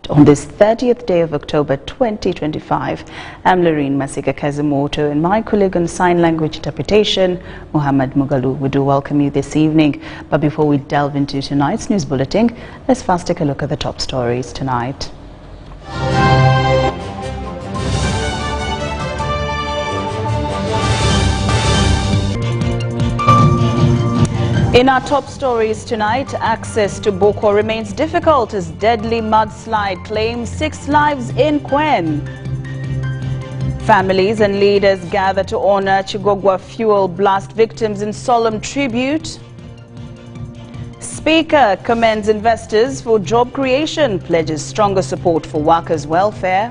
On this 30th day of October 2025, I'm Lauryn Masika Kazimoto, and my colleague on sign language interpretation, Muhammad Mugalu, we do welcome you this evening. But before we delve into tonight's news bulletin, let's first take a look at the top stories tonight. In our top stories tonight, access to Boko remains difficult as deadly mudslide claims 6 lives in Kwen. Families and leaders gather to honor Chigogwa fuel blast victims in solemn tribute. Speaker commends investors for job creation, pledges stronger support for workers' welfare.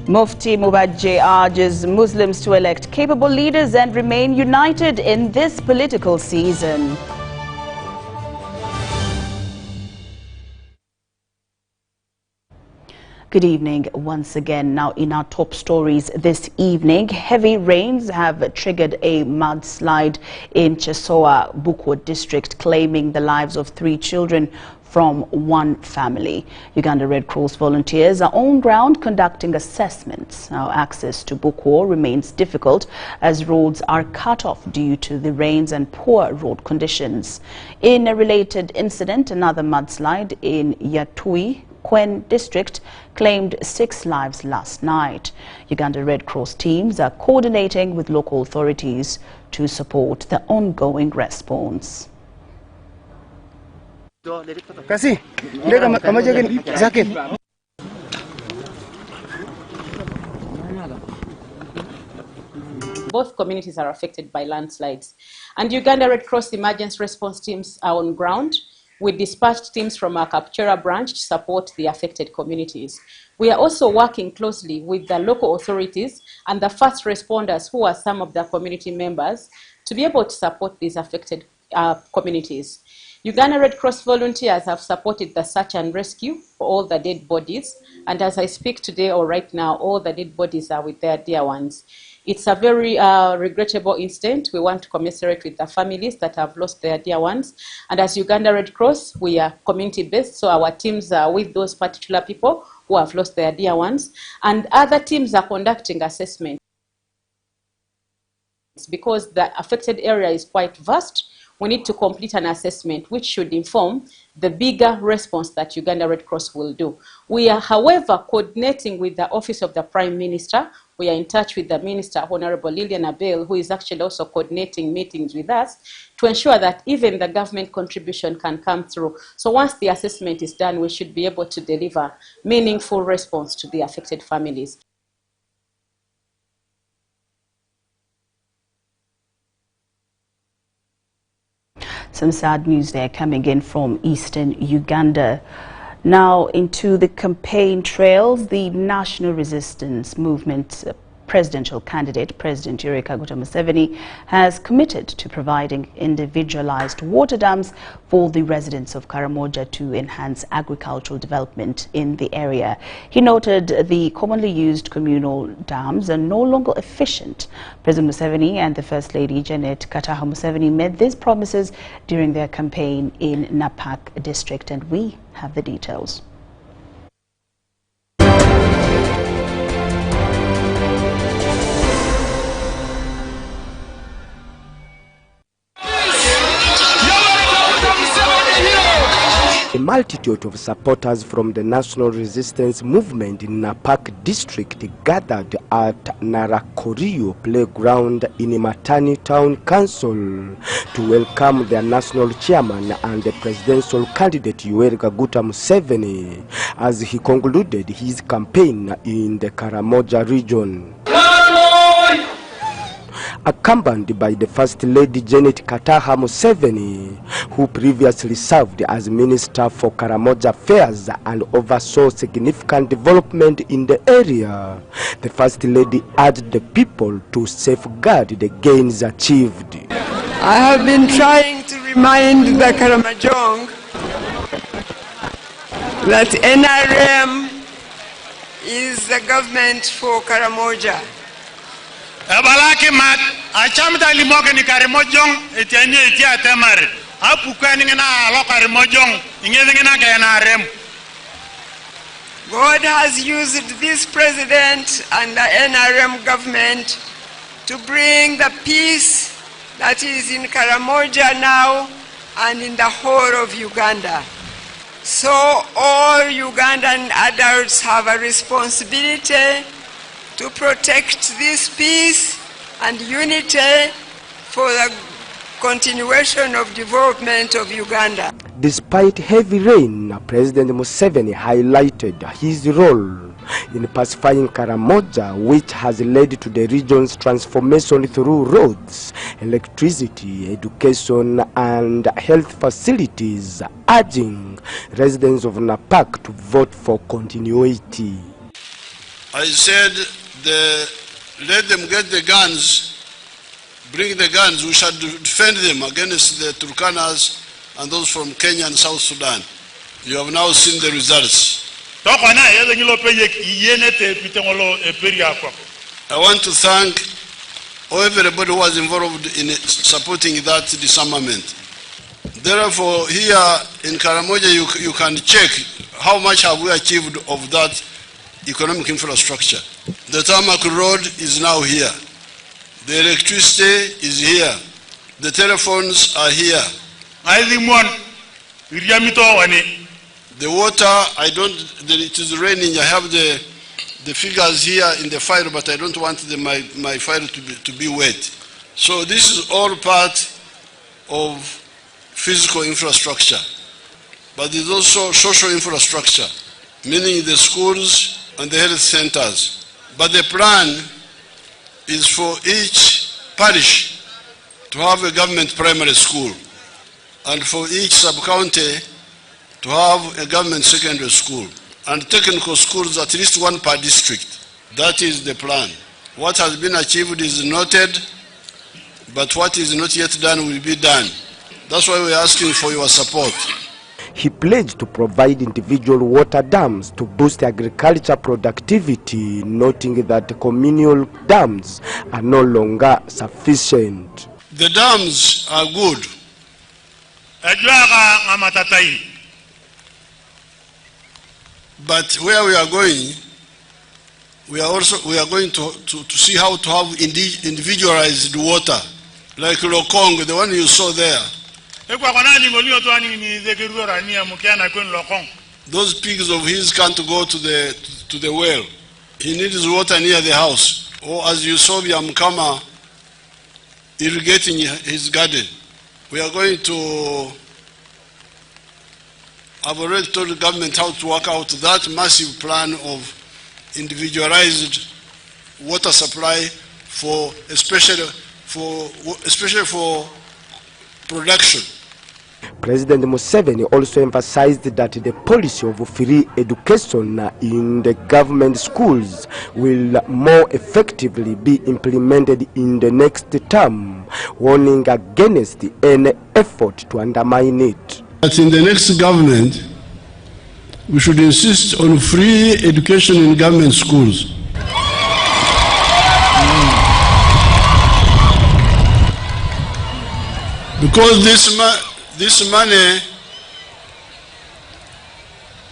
Mufti Mubajje urges Muslims to elect capable leaders and remain united in this political season. Good evening once again. Now, in our top stories this evening, heavy rains have triggered a mudslide in Chesoa, Bukwo district, claiming the lives of 3 children from one family. Uganda Red Cross volunteers are on ground conducting assessments. Now, access to Bukwo remains difficult as roads are cut off due to the rains and poor road conditions. In a related incident, another mudslide in Yatui, Kwen district, claimed 6 lives last night. Uganda Red Cross teams are coordinating with local authorities to support the ongoing response. Kasih, dia kama jaga sakit. Both communities are affected by landslides, and Uganda Red Cross emergency response teams are on ground with dispatched teams from our Kapchora branch to support the affected communities. We are also working closely with the local authorities and the first responders, who are some of the community members, to be able to support these affected communities. Uganda Red Cross volunteers have supported the search and rescue for all the dead bodies, and as I speak today or right now, all the dead bodies are with their dear ones. It's a very regrettable incident. We want to commiserate with the families that have lost their dear ones, and as Uganda Red Cross, we are community-based, so our teams are with those particular people who have lost their dear ones, and other teams are conducting assessments because the affected area is quite vast. We need to complete an assessment which should inform the bigger response that Uganda Red Cross will do. We are, however, coordinating with the Office of the Prime Minister. We are in touch with the Minister, Honorable Lilian Abel, who is actually also coordinating meetings with us to ensure that even the government contribution can come through. So once the assessment is done, we should be able to deliver meaningful response to the affected families. Some sad news there coming in from eastern Uganda. Now into the campaign trails, the National Resistance Movement presidential candidate, President Yoweri Kaguta Museveni, has committed to providing individualized water dams for the residents of Karamoja to enhance agricultural development in the area. He noted the commonly used communal dams are no longer efficient. President Museveni and the First Lady Janet Kataha Museveni made these promises during their campaign in Napak district, and we have the details. A multitude of supporters from the National Resistance Movement in Napak district gathered at Narakorio Playground in Matani Town Council to welcome their national chairman and the presidential candidate Yoweri Kaguta Museveni as he concluded his campaign in the Karamoja region. Accompanied by the First Lady Janet Kataha Museveni, who previously served as Minister for Karamoja Affairs and oversaw significant development in the area, the First Lady urged the people to safeguard the gains achieved. I have been trying to remind the Karamojong that NRM is the government for Karamoja. Ebalaki mat achamta limoke ni Karamojong etenye etia temare apuka ningena alo Karamojong ingezingena ke NRM. God has used this president and the NRM government to bring the peace that is in Karamoja now and in the whole of Uganda. So all Ugandan adults have a responsibility to protect this peace and unity for the continuation of development of Uganda. Despite heavy rain, President Museveni highlighted his role in pacifying Karamoja, which has led to the region's transformation through roads, electricity, education, and health facilities, urging residents of Napak to vote for continuity. I said, let them get the guns, bring the guns, we shall defend them against the Turkanas and those from Kenya and South Sudan. You have now seen the results. I want to thank everybody who was involved in supporting that disarmament. Therefore, here in Karamoja, you can check how much have we achieved of that economic infrastructure. The tarmac road is now here. The electricity is here. The telephones are here. The water, it is raining. I have the figures here in the file, but I don't want my file to be wet. So this is all part of physical infrastructure. But there's also social infrastructure, meaning the schools and the health centers. But the plan is for each parish to have a government primary school, and for each sub-county to have a government secondary school, and technical schools at least one per district. That is the plan. What has been achieved is noted, but what is not yet done will be done. That's why we're asking for your support. He pledged to provide individual water dams to boost agriculture productivity, noting that communal dams are no longer sufficient. The dams are good. But where we are going, we are going to see how to have individualized water, like Lokong, the one you saw there. Those pigs of his can't go to the well. He needs water near the house. Or as you saw Yamkama irrigating his garden. We are going to, I've already told the government how to work out that massive plan of individualized water supply especially for production. President Museveni also emphasized that the policy of free education in the government schools will more effectively be implemented in the next term, warning against any effort to undermine it. But in the next government, we should insist on free education in government schools. Because this money,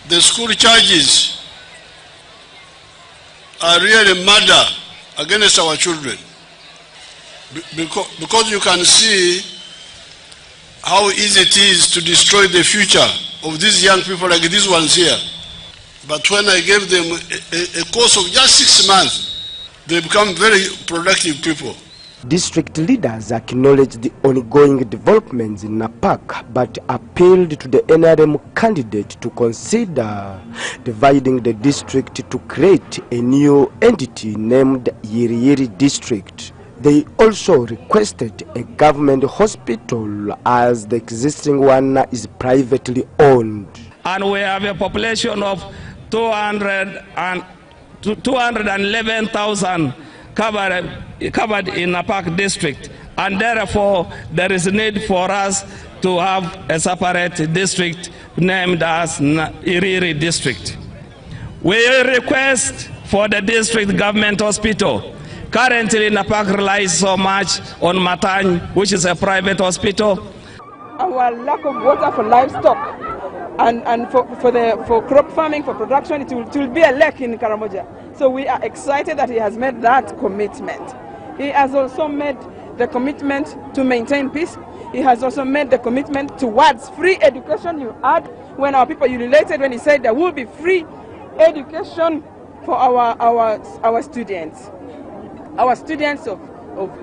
the school charges are really murder against our children. Because you can see how easy it is to destroy the future of these young people like these ones here. But when I gave them a course of just 6 months, they become very productive people. District leaders acknowledged the ongoing developments in Napak, but appealed to the NRM candidate to consider dividing the district to create a new entity named Yiri Yiri District. They also requested a government hospital as the existing one is privately owned. And we have a population of 211,000 covered in Napak district, and therefore there is a need for us to have a separate district named as Iriri district. We request for the district government hospital. Currently Napak relies so much on Matany, which is a private hospital. Our lack of water for livestock and for crop farming, for production, it will be a lack in Karamoja. So we are excited that he has made that commitment. He has also made the commitment to maintain peace. He has also made the commitment towards free education. You heard when our people, you related when he said there will be free education for our students. Our students of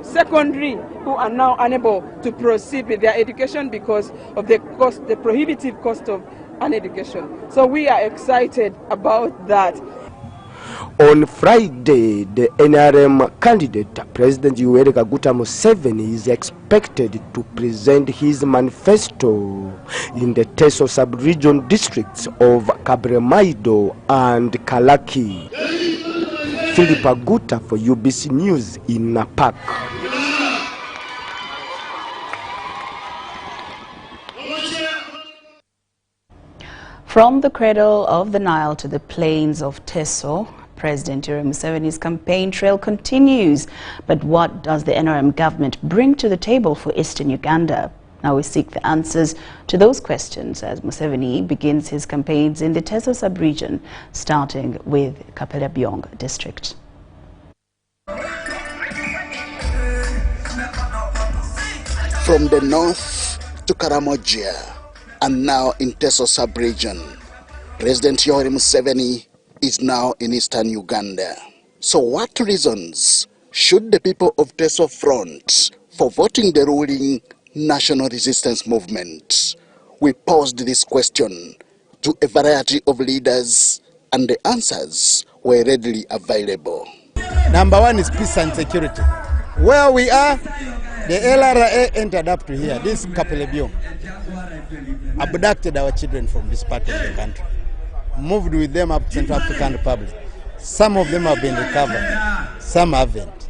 secondary who are now unable to proceed with their education because of the cost, the prohibitive cost of an education. So we are excited about that. On Friday, the NRM candidate, President Yoweri Kaguta Museveni, is expected to present his manifesto in the Teso sub-region districts of Kabremaido and Kalaki. Philip Aguta for UBC News in Napak. From the cradle of the Nile to the plains of Teso, President Lauryn Museveni's campaign trail continues. But what does the NRM government bring to the table for Eastern Uganda? Now we seek the answers to those questions as Museveni begins his campaigns in the Teso sub-region, starting with Kapelebyong district. From the north to Karamoja, and now in Teso sub-region, President Yoweri Museveni is now in Eastern Uganda. So what reasons should the people of Teso front for voting the ruling National Resistance Movement? We posed this question to a variety of leaders and the answers were readily available. Number one is peace and security. Where we are, the LRA entered up to here, this Kapelebyong, abducted our children from this part of the country, moved with them up to Central African Republic. Some of them have been recovered, some haven't.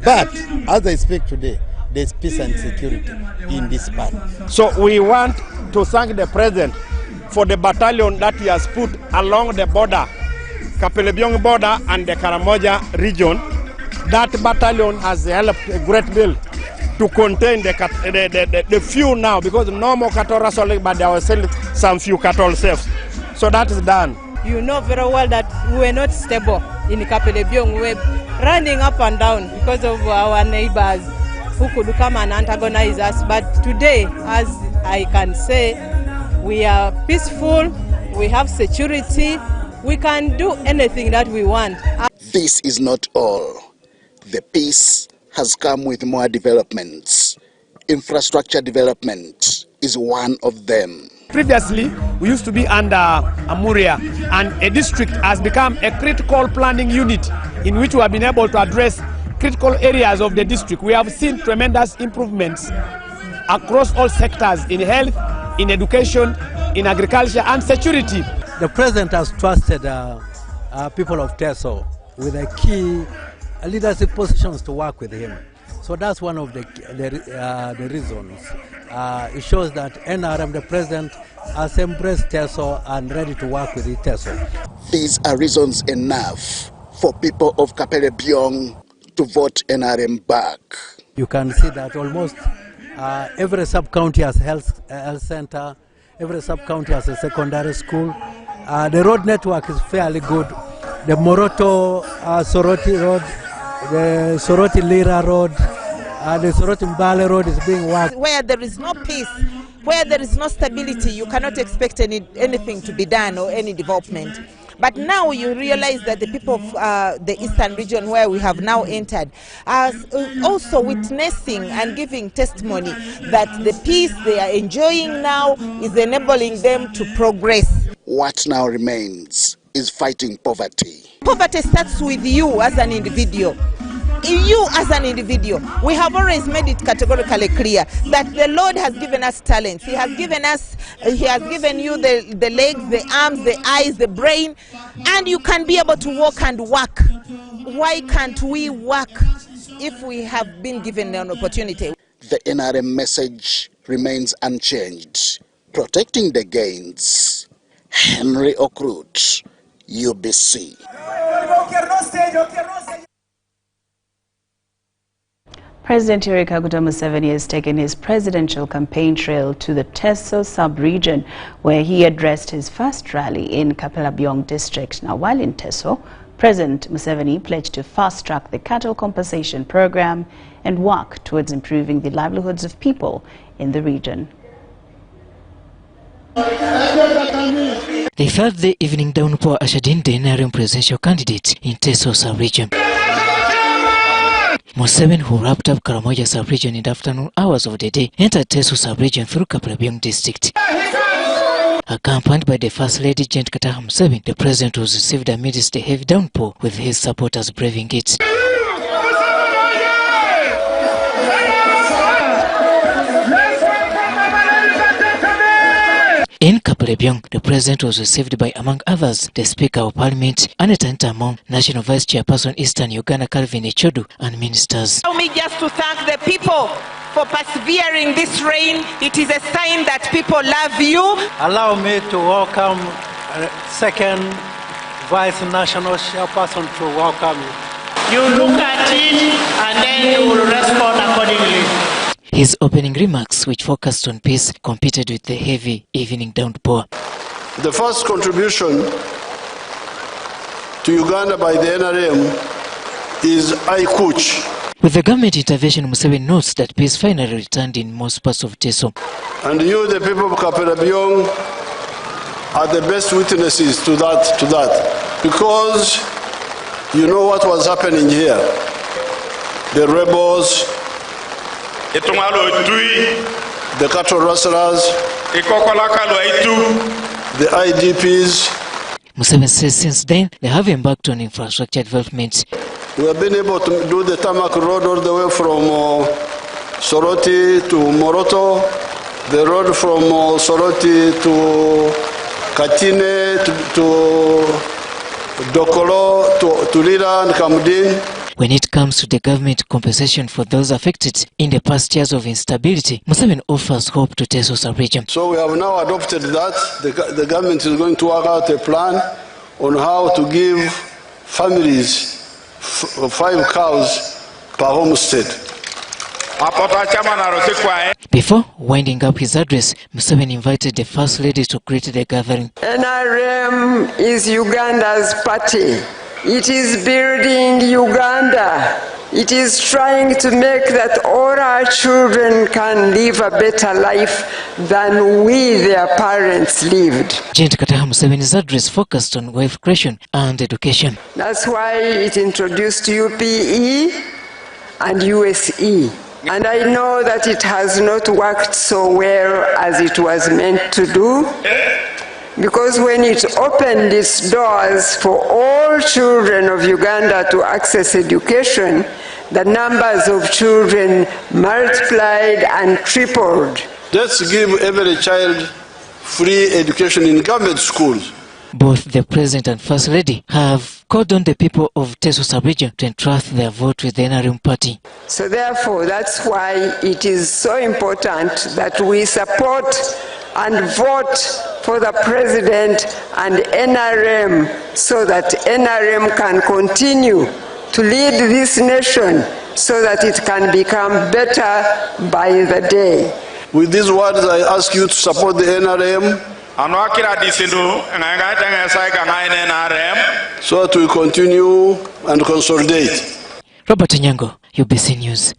But as I speak today, there's peace and security in this part. So we want to thank the President for the battalion that he has put along the border, Kapelebyong border and the Karamoja region. That battalion has helped a great deal to contain the few now, because no more cattle rustling, but there were still some few cattle safe. So that is done. You know very well that we were not stable in Kapelebyong. We were running up and down because of our neighbors who could come and antagonize us. But today, as I can say, we are peaceful, we have security, we can do anything that we want. This is not all. The peace has come with more developments. Infrastructure development is one of them. Previously, we used to be under Amuria, and a district has become a critical planning unit in which we have been able to address critical areas of the district. We have seen tremendous improvements across all sectors, in health, in education, in agriculture and security. The President has trusted people of Teso with a key leadership positions to work with him. So that's one of the reasons. It shows that NRM, the President, has embraced Teso and ready to work with Teso. These are reasons enough for people of Kapelebyong to vote NRM back. You can see that almost every sub-county has a health center, every sub-county has a secondary school. The road network is fairly good. The Moroto Soroti Road, the Soroti Lira Road, the Soroti Mbale Road is being worked. Where there is no peace, Where there is no stability, you cannot expect anything to be done or any development. But now you realize that the people of the eastern region where we have now entered are also witnessing and giving testimony that the peace they are enjoying now is enabling them to progress. What now remains is fighting poverty. Poverty starts with you as an individual. You as an individual, we have always made it categorically clear that the Lord has given us talents. He has given you the legs, the arms, the eyes, the brain, and you can be able to walk and work. Why can't we work if we have been given an opportunity? The NRM message remains unchanged. Protecting the gains. Henry Okrut, UBC. President Yoweri Museveni has taken his presidential campaign trail to the Teso sub-region, where he addressed his first rally in Kapelabyong district. Now, while in Teso, President Museveni pledged to fast-track the cattle compensation program and work towards improving the livelihoods of people in the region. They felt the evening downpour ushered in the NRM presidential candidate in Teso sub-region. Museveni, who wrapped up Karamoja sub-region in the afternoon hours of the day, entered Teso sub-region through Kapelabyong district. Accompanied by the First Lady Jent Kataha Museveni, the president was received amidst a heavy downpour, with his supporters braving it. In Kapelabyong, the president was received by, among others, the Speaker of Parliament, Aneta Ntamong, National Vice Chairperson Eastern Uganda Calvin Echodu, and ministers. Allow me just to thank the people for persevering this rain. It is a sign that people love you. Allow me to welcome second Vice National Chairperson to welcome you. You look at it and then you will respond accordingly. His opening remarks, which focused on peace, competed with the heavy evening downpour. The first contribution to Uganda by the NRM is Aikuch. With the government intervention, Museveni notes that peace finally returned in most parts of Teso. And you, the people of Kapelabyong, are the best witnesses to that. Because you know what was happening here. The rebels, the cattle rustlers, the IDPs. Museveni says since then, they have embarked on infrastructure development. We have been able to do the tarmac road all the way from Soroti to Moroto, the road from Soroti to Katine, to Dokolo, to Lira and Kamudin. When it comes to the government compensation for those affected in the past years of instability, Museveni offers hope to Teso sub-region. So we have now adopted that. The government is going to work out a plan on how to give families 5 cows per homestead. Before winding up his address, Museveni invited the First Lady to greet the gathering. NRM is Uganda's party. It is building Uganda. It is trying to make that all our children can live a better life than we, their parents, lived. Jent Kataha Museveni's address focused on wealth creation and education. That's why it introduced UPE and USE. And I know that it has not worked so well as it was meant to do. Because when it opened its doors for all children of Uganda to access education, the numbers of children multiplied and tripled. Let's give every child free education in government schools. Both the President and First Lady have called on the people of Teso sub-region to entrust their vote with the NRM party. So therefore, that's why it is so important that we support and vote for the President and NRM so that NRM can continue to lead this nation so that it can become better by the day. With these words, I ask you to support the NRM so that we continue and consolidate. Robert Nyango, UBC News.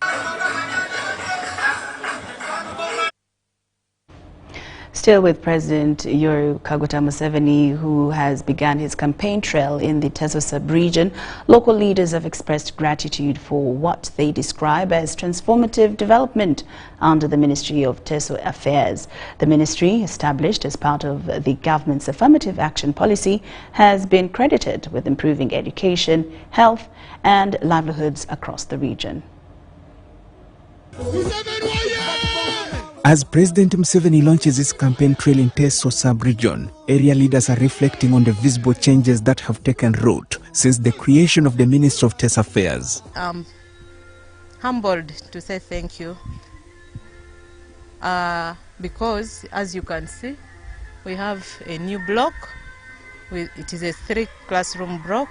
Still with President Yoweri Museveni, who has begun his campaign trail in the Teso sub-region, local leaders have expressed gratitude for what they describe as transformative development under the Ministry of Teso Affairs. The ministry, established as part of the government's affirmative action policy, has been credited with improving education, health and livelihoods across the region. As President Museveni launches his campaign trail in Teso sub-region, area leaders are reflecting on the visible changes that have taken root since the creation of the Ministry of Teso Affairs. I'm humbled to say thank you because, as you can see, we have a new block. It is a 3-classroom block.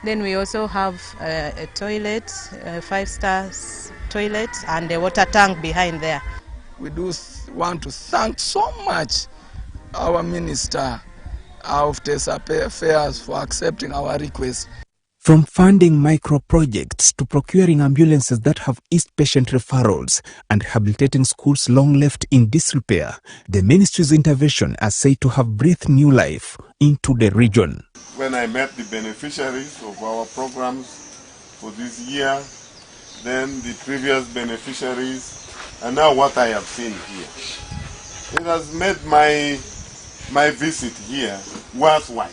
Then we also have a toilet, a 5-star toilet, and a water tank behind there. We do want to thank so much our Minister of Teso Affairs for accepting our request. From funding micro projects to procuring ambulances that have eased patient referrals and rehabilitating schools long left in disrepair, the ministry's intervention is said to have breathed new life into the region. When I met the beneficiaries of our programs for this year, then the previous beneficiaries, and now what I have seen here, it has made my visit here worthwhile.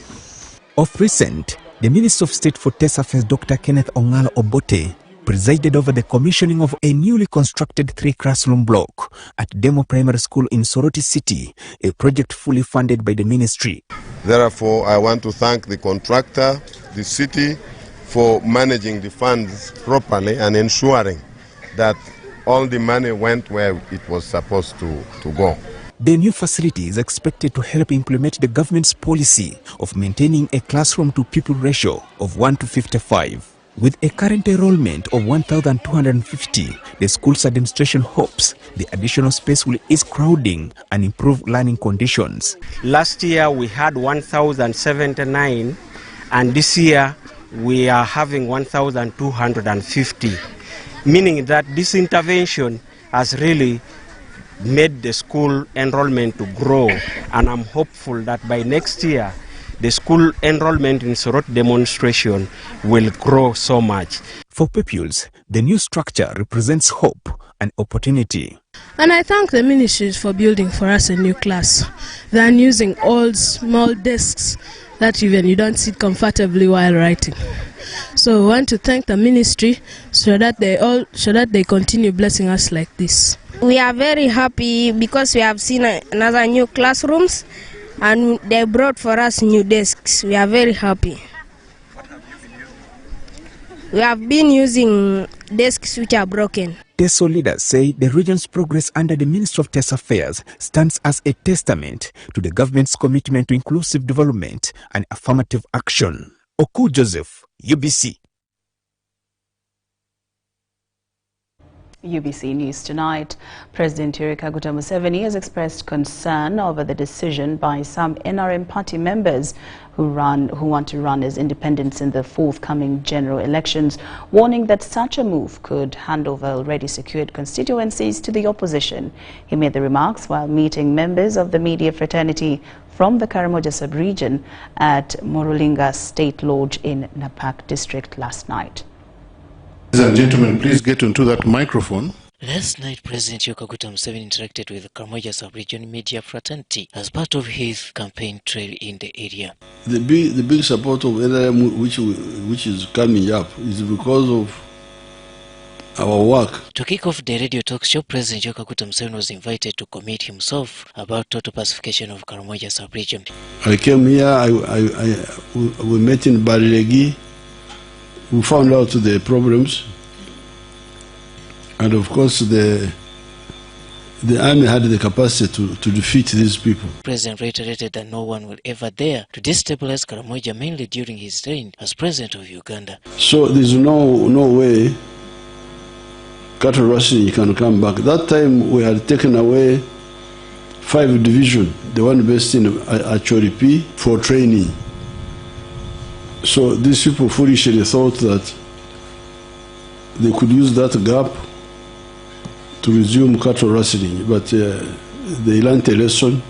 Of recent, the Minister of State for Teso Affairs, Dr. Kenneth Ongala Obote, presided over the commissioning of a newly constructed 3-classroom block at Demo Primary School in Soroti City, a project fully funded by the ministry. Therefore, I want to thank the contractor, the city, for managing the funds properly and ensuring that all the money went where it was supposed to go. The new facility is expected to help implement the government's policy of maintaining a classroom-to-pupil ratio of 1:55. With a current enrollment of 1,250, the school's administration hopes the additional space will ease crowding and improve learning conditions. Last year we had 1,079 and this year we are having 1,250, meaning that this intervention has really made the school enrollment to grow, and I'm hopeful that by next year the school enrollment in Soroti demonstration will grow so much. For pupils, the new structure represents hope and opportunity. And I thank the ministries for building for us a new class than using old small desks that even you don't sit comfortably while writing. So I want to thank the ministry so that they continue blessing us like this. We are very happy because we have seen another new classrooms and they brought for us new desks. We are very happy. We have been using desks which are broken. Teso leaders say the region's progress under the Ministry of Teso Affairs stands as a testament to the government's commitment to inclusive development and affirmative action. Oku Joseph, UBC. UBC News Tonight. President Yoweri Museveni has expressed concern over the decision by some NRM party members who want to run as independents in the forthcoming general elections, warning that such a move could hand over already secured constituencies to the opposition. He made the remarks while meeting members of the media fraternity from the Karamoja sub-region at Morolinga State Lodge in Napak district last night. Ladies and gentlemen, please get into that microphone. Last night, President Yoweri Museveni interacted with the Karamoja sub-region media fraternity as part of his campaign trail in the area. The big support of NRM which is coming up is because of our work. To kick off the radio talk show, President Yoweri Museveni was invited to commit himself about total pacification of Karamoja sub-region. I came here, we met in Barilegi. We found out the problems, and of course the army had the capacity to defeat these people. The President reiterated that no one will ever dare to destabilize Karamoja, mainly during his reign as President of Uganda. So there's no way cattle rustling can come back. That time we had taken away 5 divisions, the one based in Achoripi, for training. So these people foolishly thought that they could use that gap to resume cattle rustling, but they learned a lesson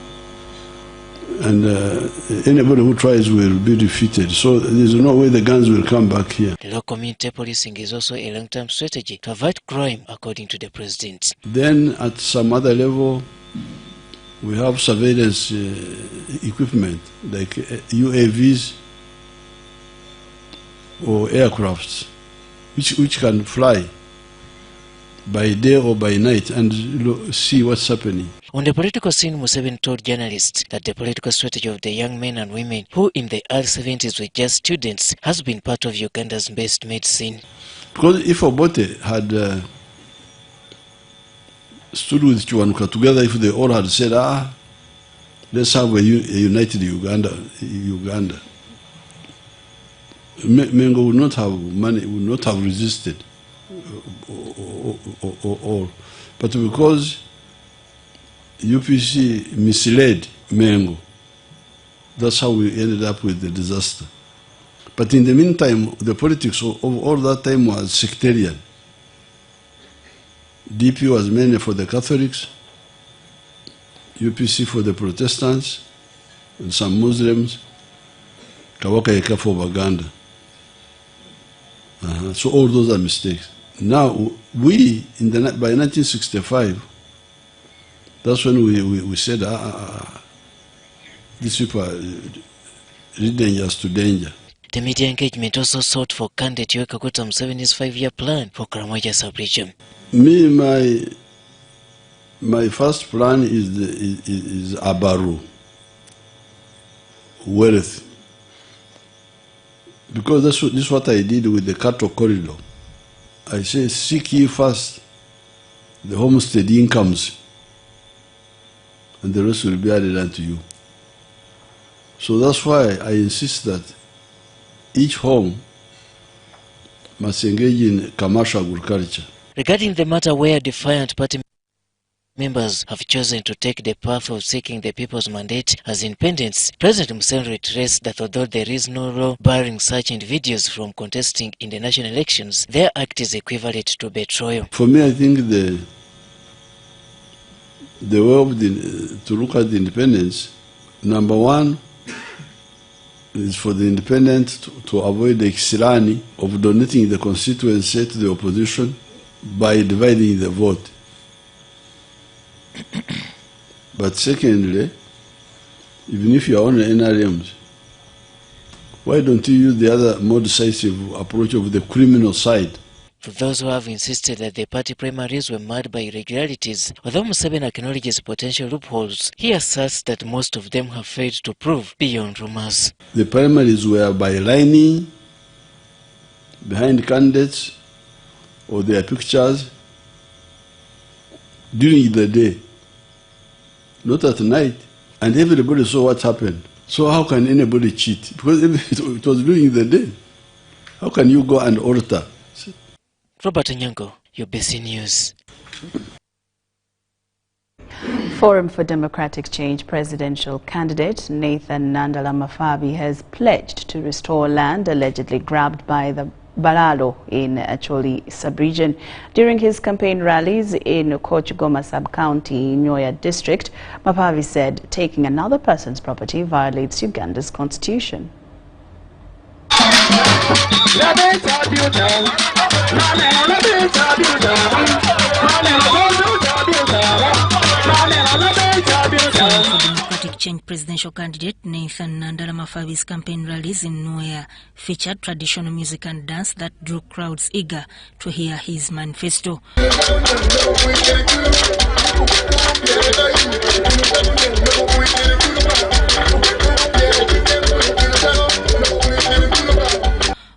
And anybody who tries will be defeated. So there's no way the guns will come back here. The law community policing is also a long-term strategy to avoid crime, according to the president. Then at some other level, we have surveillance equipment like UAVs or aircrafts, which can fly by day or by night and see what's happening. On the political scene, Museveni told journalists that the political strategy of the young men and women who in the early 70s were just students has been part of Uganda's best medicine. Because if Obote had stood with Chiwanuka together, if they all had said, let's have a united Uganda, Mengo would not have money, would not have resisted. But because UPC misled Mengo, that's how we ended up with the disaster. But in the meantime, the politics of all that time was sectarian. DP was mainly for the Catholics, UPC for the Protestants, and some Muslims, Kawaka Eka for Baganda. So all those are mistakes. Now, by 1965, that's when we said, these people are dangerous to danger. The media engagement also sought for candidate Yoweri Kaguta Museveni's 5-year plan for Karamoja sub-region. Me, my first plan is Abaru, wealth. Because this is what I did with the cattle corridor. I say, seek ye first the homestead incomes, and the rest will be added unto you. So that's why I insist that each home must engage in commercial agriculture. Regarding the matter where defiant party members have chosen to take the path of seeking the people's mandate as independents, President Museveni reiterates that although there is no law barring such individuals from contesting in the national elections, their act is equivalent to betrayal. For me, I think the way of to look at the independence, number one, is for the independent to avoid the exilani of donating the constituency to the opposition by dividing the vote. But secondly, even if you are on the NRMs, why don't you use the other more decisive approach of the criminal side? For those who have insisted that the party primaries were marred by irregularities, although Museveni acknowledges potential loopholes, he asserts that most of them have failed to prove beyond rumors. The primaries were by lining behind candidates or their pictures during the day, not at night, and everybody saw what happened. So how can anybody cheat? Because it was during the day. How can you go and alter? Robert Nyango, UBC News. Forum for Democratic Change presidential candidate Nathan Nandala Mafabi has pledged to restore land allegedly grabbed by the Balalo in Acholi sub-region. During his campaign rallies in Kochugoma sub-county, Nyoya district, Mafabi said taking another person's property violates Uganda's constitution. Democratic Change presidential candidate Nathan Nandala Mafabi's campaign rallies in Nyoya featured traditional music and dance that drew crowds eager to hear his manifesto.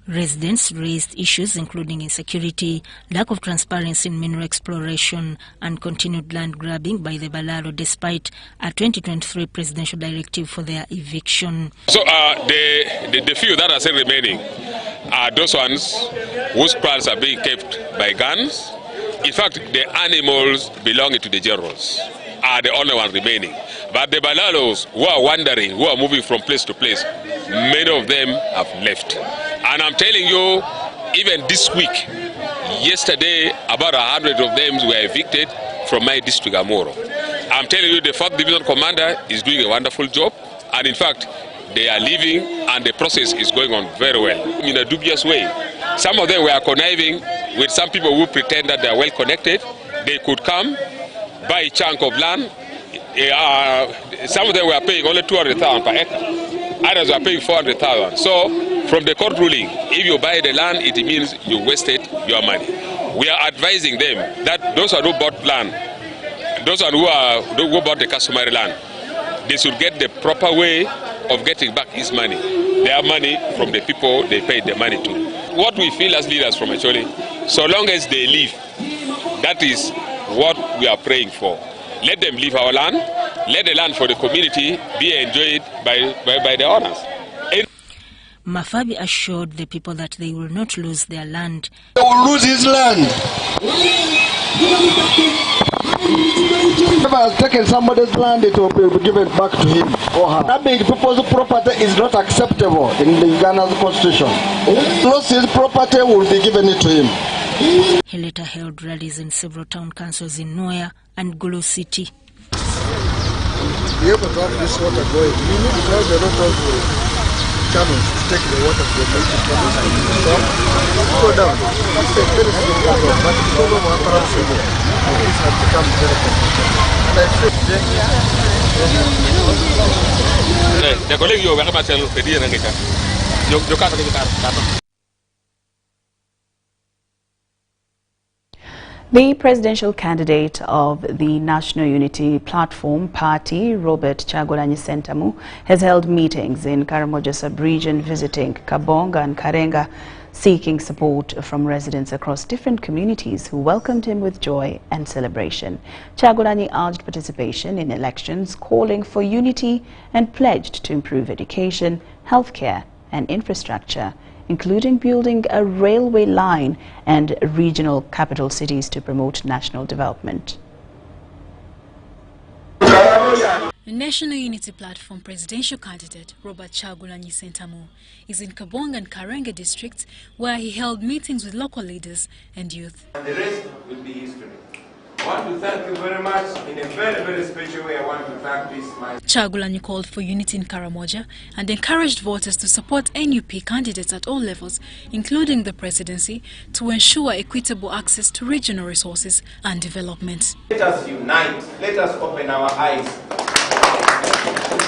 Residents raised issues including insecurity, lack of transparency in mineral exploration, and continued land grabbing by the Balalo despite a 2023 presidential directive for their eviction. So the few that are still remaining are those ones whose crops are being kept by guns. In fact, the animals belonging to the generals are the only ones remaining. But the Balalos who are wandering, who are moving from place to place, many of them have left. And I'm telling you, even this week, yesterday, about 100 of them were evicted from my district, Amoro. I'm telling you, the 4th Division Commander is doing a wonderful job. And in fact, they are leaving and the process is going on very well in a dubious way. Some of them were conniving with some people who pretend that they are well connected. They could come, buy a chunk of land. Some of them were paying only 200,000 per acre. Others were paying 400,000. So from the court ruling, if you buy the land, it means you wasted your money. We are advising them that those who bought land, those who bought the customary land, they should get the proper way of getting back his money. Their money from the people they paid the money to. What we feel as leaders from Acholi, so long as they leave, that is what we are praying for. Let them leave our land. Let the land for the community be enjoyed by the owners. Mafabi assured the people that they will not lose their land. They will lose his land. If I have taken somebody's land, it will be given back to him or her. Having people's property is not acceptable in the Ghana's constitution. Lost his property will be given it to him. He later held rallies in several town councils in Noya and Gulu City. To be able to have this water going, you need to have a lot of channels to take the water from the channels and go down. It's a very simple problem, but the problem of Aparaximo has become very complicated. And I think The presidential candidate of the National Unity Platform Party, Robert Chagulanyi Sentamu, has held meetings in Karamoja sub-region visiting Kabonga and Karenga, seeking support from residents across different communities who welcomed him with joy and celebration. Chagulanyi urged participation in elections, calling for unity and pledged to improve education, healthcare and infrastructure, including building a railway line and regional capital cities to promote national development. The National Unity Platform presidential candidate Robert Chagulanyi Sentamu is in Kabonga and Karenga districts, where he held meetings with local leaders and youth. And the rest will be history. I want to thank you very much. In a very, very special way, I want to thank my... Chagulanyi called for unity in Karamoja and encouraged voters to support NUP candidates at all levels, including the presidency, to ensure equitable access to regional resources and development. Let us unite. Let us open our eyes.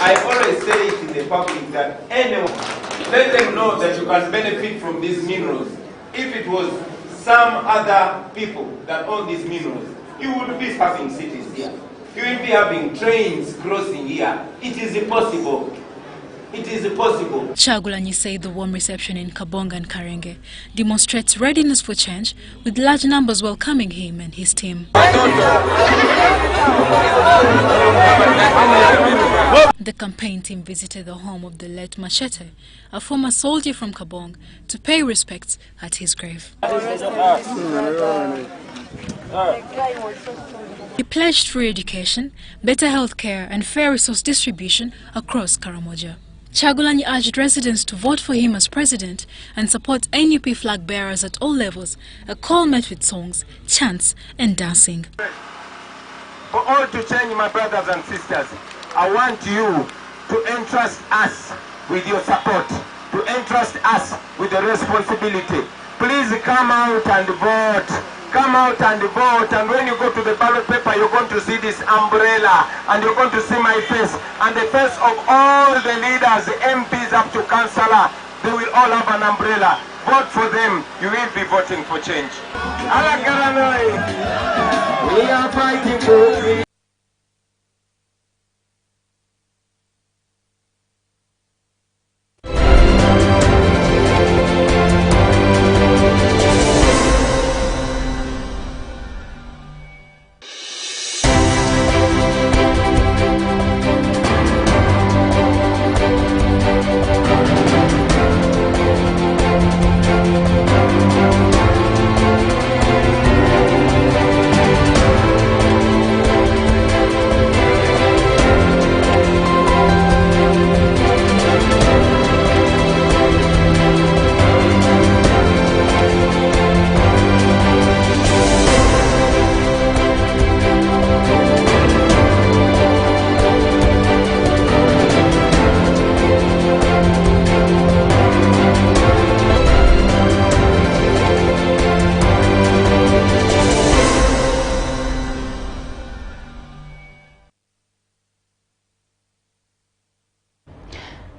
I always say it in the public that anyone, let them know that you can benefit from these minerals. If it was some other people that own these minerals, you would be having cities here. You will be having trains crossing here. It is impossible. It is impossible. Chagulanyi said the warm reception in Kabonga and Karenge demonstrates readiness for change, with large numbers welcoming him and his team. The campaign team visited the home of the late Machete, a former soldier from Kabong, to pay respects at his grave. He pledged free education, better health care and fair resource distribution across Karamoja. Chagulanyi urged residents to vote for him as president and support NUP flag bearers at all levels, a call met with songs, chants and dancing. For all to change, my brothers and sisters, I want you to entrust us with your support, to entrust us with the responsibility. Please come out and vote. Come out and vote, and when you go to the ballot paper, you're going to see this umbrella, and you're going to see my face, and the face of all the leaders, the MPs up to councillor. They will all have an umbrella. Vote for them. You will be voting for change. We are fighting for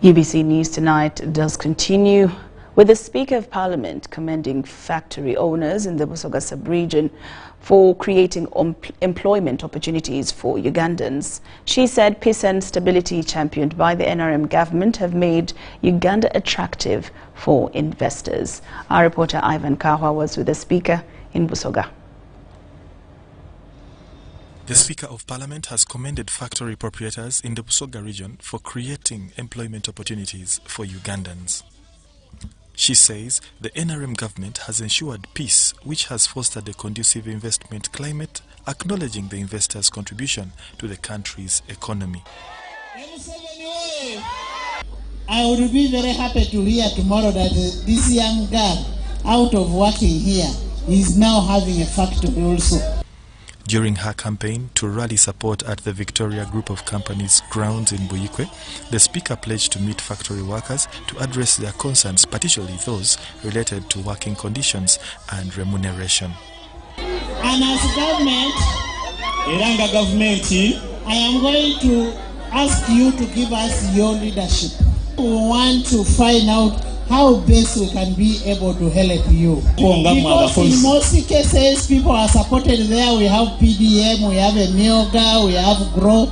UBC News Tonight does continue with the Speaker of Parliament commending factory owners in the Busoga sub-region for creating employment opportunities for Ugandans. She said peace and stability championed by the NRM government have made Uganda attractive for investors. Our reporter Ivan Kahwa was with the Speaker in Busoga. The Speaker of Parliament has commended factory proprietors in the Busoga region for creating employment opportunities for Ugandans. She says the NRM government has ensured peace, which has fostered a conducive investment climate, acknowledging the investors' contribution to the country's economy. I would be very happy to hear tomorrow that this young girl, out of working here, is now having a factory also. During her campaign to rally support at the Victoria Group of Companies grounds in Buyikwe, the Speaker pledged to meet factory workers to address their concerns, particularly those related to working conditions and remuneration. And as government, I am going to ask you to give us your leadership. We want to find out how best we can be able to help you. Because in most cases, people are supported there. We have PDM, we have a Mioga, we have GROW.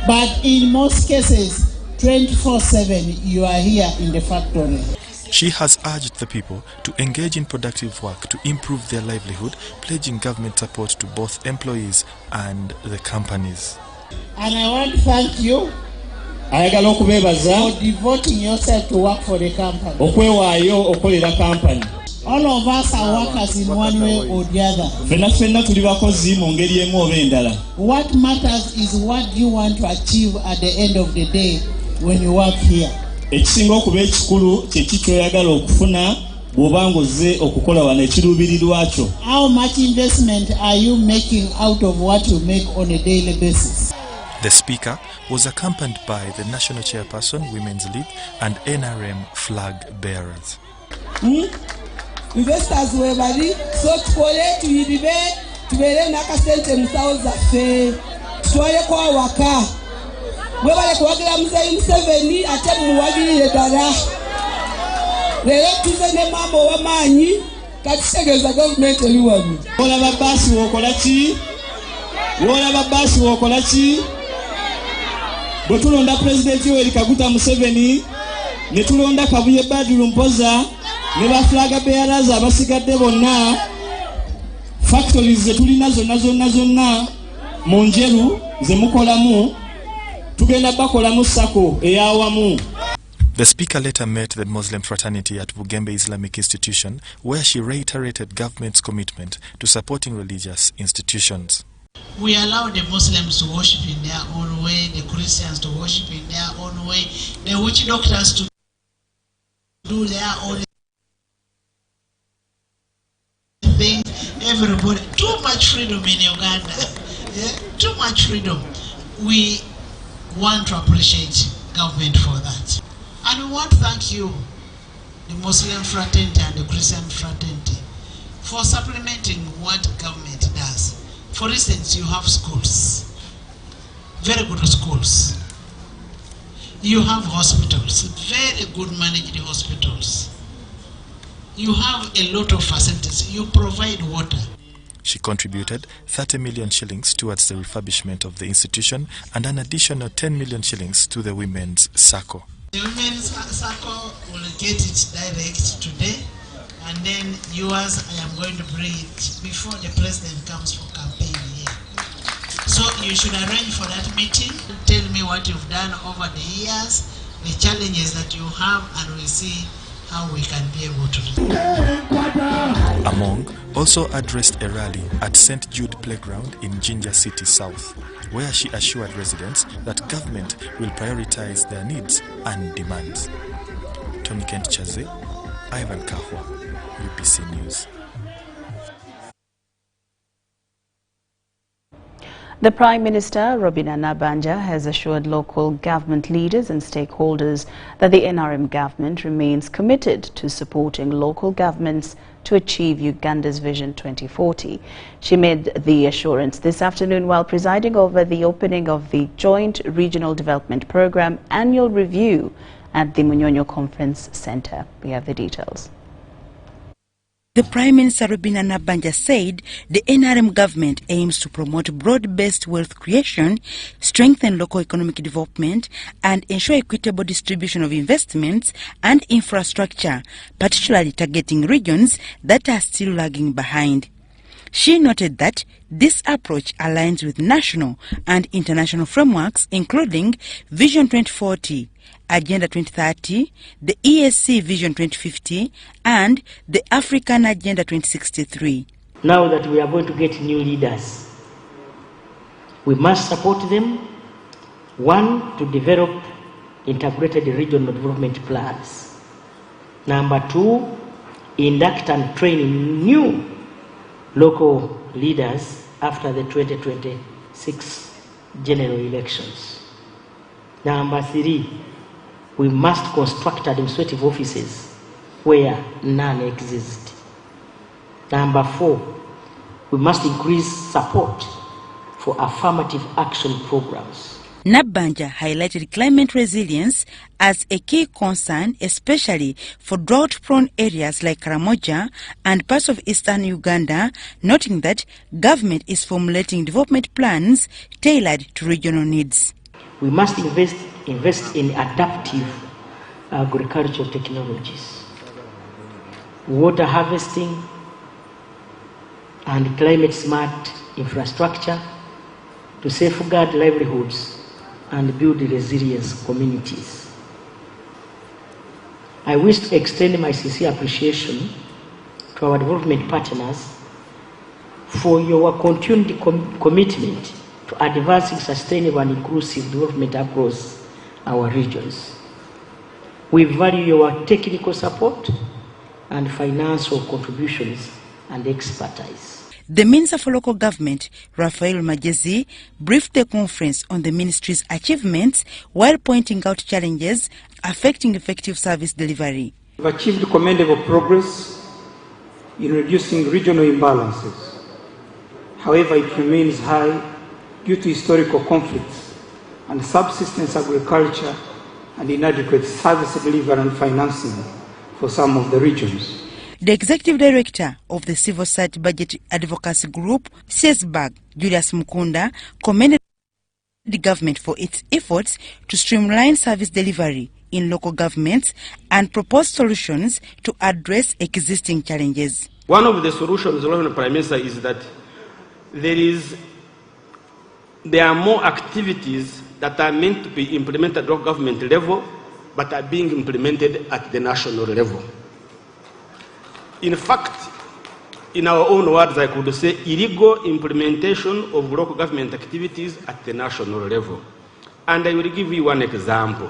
But in most cases, 24/7, you are here in the factory. She has urged the people to engage in productive work to improve their livelihood, pledging government support to both employees and the companies. And I want to thank you for devoting yourself to work for the company. All of us are workers in one way or the other. What matters is what you want to achieve at the end of the day when you work here. How much investment are you making out of what you make on a daily basis? The Speaker was accompanied by the National Chairperson, Women's League, and NRM flag bearers. Investors were ready, so to debate to be nakasente msauza fe twale kwa waka webale kuwagira mzee Museveni ate muwagirire dala lero tuzene mambo wamanyi katitegeza government eliwami ola babasi wokola ki bwetulonda President Yoweri Kaguta Museveni ne tulonda Kabuye Badru Mpoza ne ba flag bearers abasigadde bonna factories zetulina zonna mu njeru ze mukolamu tugenda bakolamu sako eyawamu. The Speaker later met the Muslim fraternity at Bugembe Islamic Institution, where she reiterated government's commitment to supporting religious institutions. We allow the Muslims to worship in their own way, the Christians to worship in their own way, the witch doctors to do their own thing. Everybody, too much freedom in Uganda. Yeah? Too much freedom. We want to appreciate government for that. And we want to thank you, the Muslim fraternity and the Christian fraternity, for supplementing what government does. For instance, you have schools, very good schools. You have hospitals, very good managed hospitals. You have a lot of facilities. You provide water. She contributed 30 million shillings towards the refurbishment of the institution and an additional 10 million shillings to the Women's Circle. The Women's Circle will get it direct today, and then yours, I am going to bring it before the President comes for campaign here. So you should arrange for that meeting. Tell me what you've done over the years, the challenges that you have, and we'll see how we can be able to do it. Among also addressed a rally at St. Jude Playground in Jinja City South, where she assured residents that government will prioritize their needs and demands. Tony Kent Chaze, Ivan Kahwa, UBC News. The Prime Minister, Robina Nabanja, has assured local government leaders and stakeholders that the NRM government remains committed to supporting local governments to achieve Uganda's Vision 2040. She made the assurance this afternoon while presiding over the opening of the Joint Regional Development Programme annual review at the Munyonyo Conference Center. We have the details. The Prime Minister Rubina Nabbanja said the NRM government aims to promote broad-based wealth creation, strengthen local economic development, and ensure equitable distribution of investments and infrastructure, particularly targeting regions that are still lagging behind. She noted that this approach aligns with national and international frameworks, including Vision 2040, Agenda 2030, the ESC Vision 2050, and the African Agenda 2063. Now that we are going to get new leaders, we must support them, one, to develop integrated regional development plans. Number two, induct and train new local leaders after the 2026 general elections. Number three, we must construct administrative offices where none exist. Number four, we must increase support for affirmative action programs. Nabbanja highlighted climate resilience as a key concern, especially for drought-prone areas like Karamoja and parts of eastern Uganda, noting that government is formulating development plans tailored to regional needs. We must invest in adaptive agricultural technologies, water harvesting, and climate-smart infrastructure to safeguard livelihoods and build resilience communities. I wish to extend my sincere appreciation to our development partners for your continued commitment to advancing sustainable and inclusive development across our regions. We value your technical support and financial contributions and expertise. The Minister for Local Government, Raphael Magezi, briefed the conference on the ministry's achievements while pointing out challenges affecting effective service delivery. We have achieved commendable progress in reducing regional imbalances. However, it remains high due to historical conflicts and subsistence agriculture and inadequate service delivery and financing for some of the regions. The Executive Director of the Civil Society Budget Advocacy Group, CSBAG, Julius Mukunda, commended the government for its efforts to streamline service delivery in local governments and propose solutions to address existing challenges. One of the solutions, Prime Minister, is that there are more activities that are meant to be implemented at local government level but are being implemented at the national level. In fact, in our own words, I could say illegal implementation of local government activities at the national level. And I will give you one example.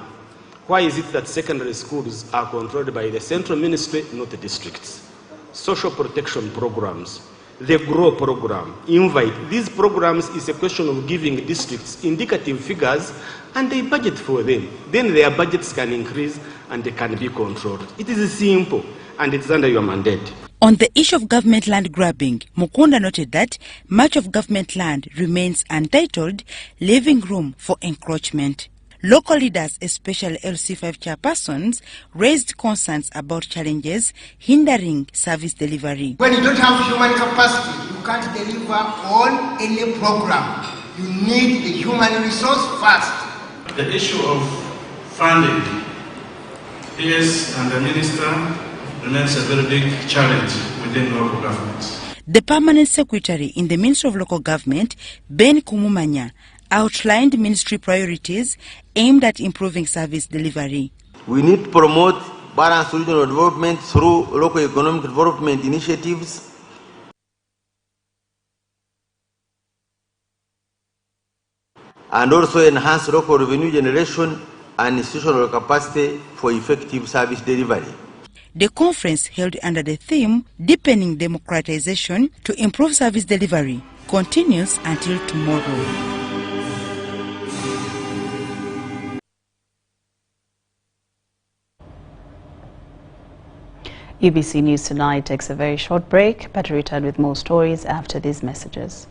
Why is it that secondary schools are controlled by the central ministry, not the districts? Social protection programs, the GROW program, Invite. These programs is a question of giving districts indicative figures and they budget for them. Then their budgets can increase and they can be controlled. It is simple. And it's under your mandate. On the issue of government land grabbing, Mukunda noted that much of government land remains untitled, leaving room for encroachment. Local leaders, especially LC5 chairpersons, raised concerns about challenges hindering service delivery. When you don't have human capacity, you can't deliver on any program. You need the human resource first. The issue of funding is, and the minister, remains a very big challenge within local governments. The Permanent Secretary in the Ministry of Local Government, Ben Kumumanya, outlined ministry priorities aimed at improving service delivery. We need to promote balanced regional development through local economic development initiatives, and also enhance local revenue generation and institutional capacity for effective service delivery. The conference, held under the theme Deepening Democratization to Improve Service Delivery, continues until tomorrow. UBC News Tonight takes a very short break, but return with more stories after these messages.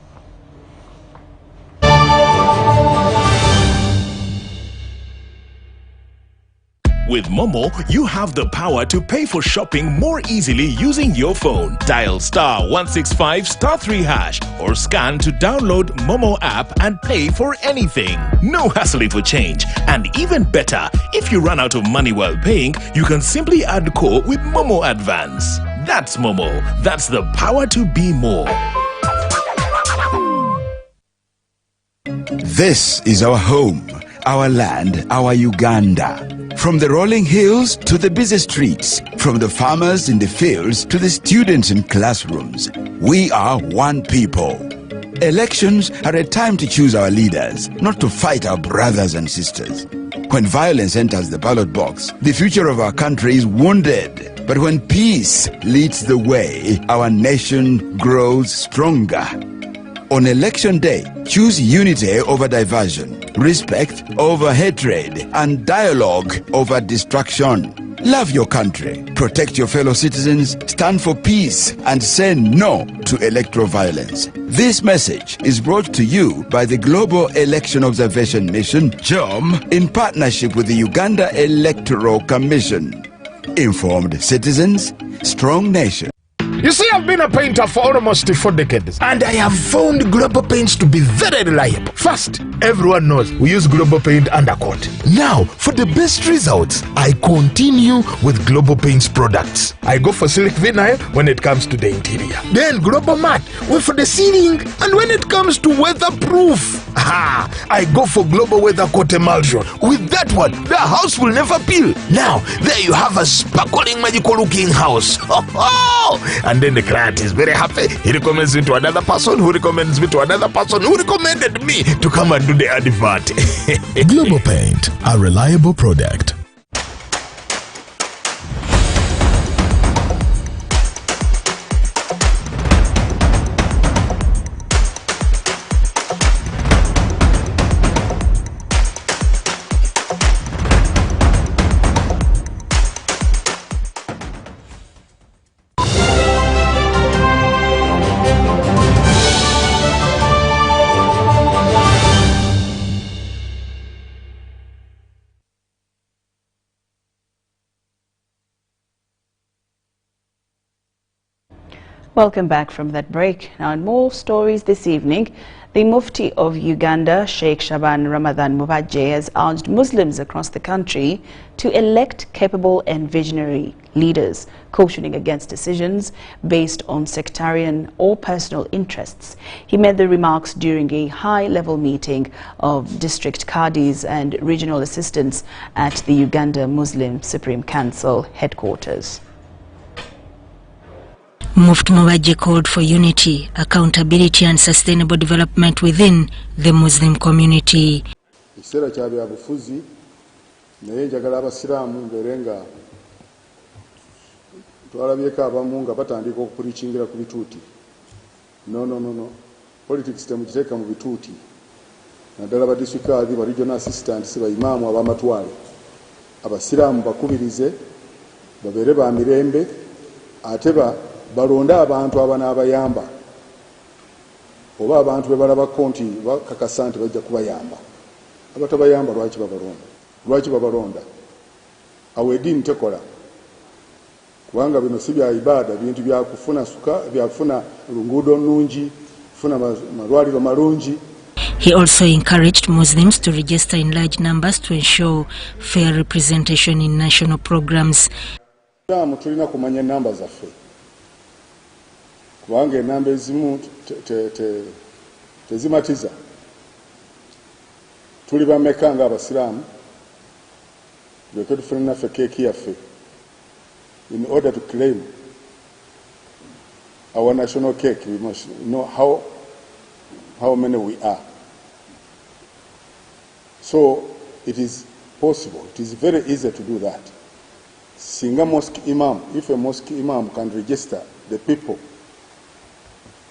With Momo, you have the power to pay for shopping more easily using your phone. Dial *165*3# or scan to download Momo app and pay for anything. No hassling for change. And even better, if you run out of money while paying, you can simply add core with Momo Advance. That's Momo. That's the power to be more. This is our home, our land, our Uganda. From the rolling hills to the busy streets, from the farmers in the fields to the students in classrooms, we are one people. Elections are a time to choose our leaders, not to fight our brothers and sisters. When violence enters the ballot box, the future of our country is wounded. But when peace leads the way, our nation grows stronger. On election day, choose unity over diversion, respect over hatred, and dialogue over distraction. Love your country, protect your fellow citizens, stand for peace, and say no to electoral violence. This message is brought to you by the Global Election Observation Mission, GEOM, in partnership with the Uganda Electoral Commission. Informed citizens, strong nation. You see, I've been a painter for almost 4 decades, and I have found Global Paints to be very reliable. First, everyone knows we use Global Paint undercoat. Now, for the best results, I continue with Global Paints products. I go for silk vinyl when it comes to the interior. Then Global Matte for the ceiling, and when it comes to weatherproof, I go for Global Weather Coat Emulsion. With that one, the house will never peel. Now, there you have a sparkling, magical looking house. And then the client is very happy. He recommends me to another person, who recommends me to another person, who recommended me to come and do the advert. Global Paint, a reliable product. Welcome back from that break. Now, in more stories this evening, the Mufti of Uganda, Sheikh Shaban Ramadan Mubajje, has urged Muslims across the country to elect capable and visionary leaders, cautioning against decisions based on sectarian or personal interests. He made the remarks during a high-level meeting of district qadis and regional assistants at the Uganda Muslim Supreme Council headquarters. Mufti Mubajje called for unity, accountability and sustainable development within the Muslim community. Ekiseera kya byabufuzi naye njagala abasiraamu mbeere nga twalabyeko abamu nga batandika okupuliikingira ku bituuti. No. Politics temugiteeka mu bituuti. Naddala ba district qadi, ba regional assistants, ba imaamu ab'amatwale. Abasiraamu bakubirize babeere ba mirembe ate balonda abantu abanaabayamba oba abantu be balabako nti bakakasa nti bajja kubayamba. Abatabayamba lwaki babalonda? Awo eddiini tekola, kubanga bino si bya ibaada, bintu byakufuna lunguudo nnungi, kufuna malwaliro malungi. He also encouraged Muslims to register in large numbers to ensure fair representation in national programs. Tulina kumanya namba zaffe, kubanga enamba ezimu tezimatiza. Tuli bameka nga abasiraamu, tuleke tufune naffe keeki yaffe in order to claim our national cake. We must know how many we are. So it is possible, it is very easy to do that. Singa mosque imam, if a mosque imam can register the people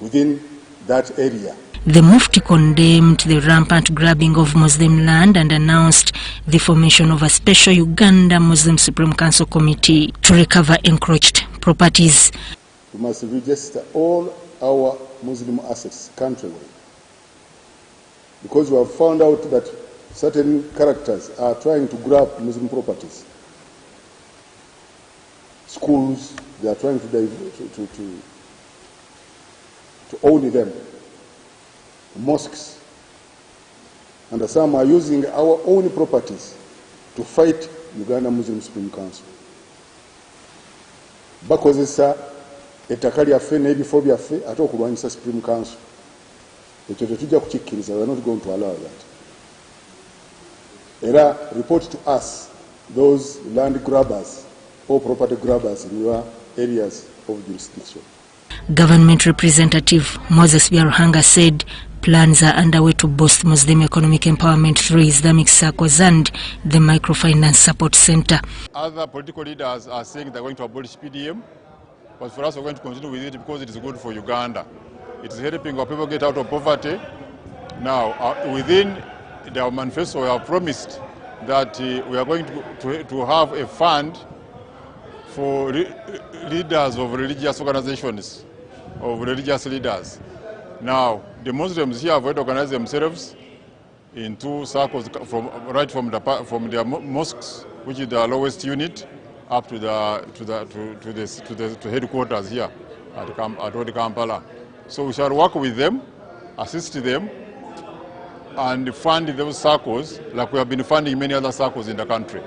within that area. The Mufti condemned the rampant grabbing of Muslim land and announced the formation of a special Uganda Muslim Supreme Council committee to recover encroached properties. We must register all our Muslim assets countrywide, because we have found out that certain characters are trying to grab Muslim properties. schools, they are trying to own them, mosques, and some are using our own properties to fight Uganda Muslim Supreme Council. Bakozesa ettaka lyaffe n'ebifo byaffe ate okulwanyisa Supreme Council. Ekyo tetujja kukikkiriza. We are not going to allow that. Era report to us those land grabbers or property grabbers in your areas of jurisdiction. Government representative Moses Byaruhanga said plans are underway to boost Muslim economic empowerment through Islamic circles and the Microfinance Support Center. Other political leaders are saying they're going to abolish PDM, but for us we're going to continue with it because it is good for Uganda. It is helping our people get out of poverty. Now, within our manifesto, we have promised that we are going to have a fund for leaders of religious organizations, of religious leaders. Now, the Muslims here have organized themselves in two circles, right from their mosques, which is the lowest unit, up to headquarters here at Kampala. So we shall work with them, assist them, and fund those circles like we have been funding many other circles in the country.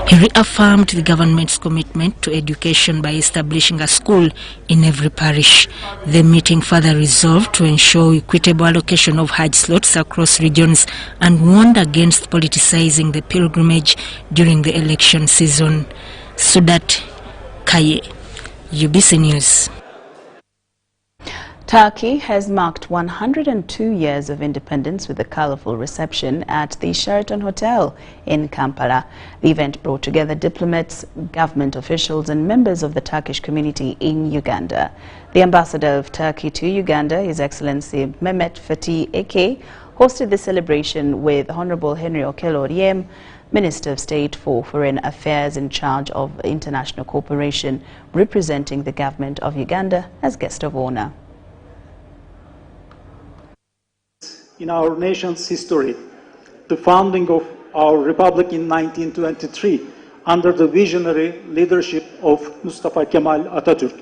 He reaffirmed the government's commitment to education by establishing a school in every parish. The meeting further resolved to ensure equitable allocation of Hajj slots across regions and warned against politicizing the pilgrimage during the election season. Sudat Kaye, UBC News. Turkey has marked 102 years of independence with a colourful reception at the Sheraton Hotel in Kampala. The event brought together diplomats, government officials and members of the Turkish community in Uganda. The ambassador of Turkey to Uganda, His Excellency Mehmet Fatih Eke, hosted the celebration with Honourable Henry Okello Oryem, Minister of State for Foreign Affairs in charge of international cooperation, representing the government of Uganda as guest of honour. In our nation's history, the founding of our republic in 1923 under the visionary leadership of Mustafa Kemal Atatürk.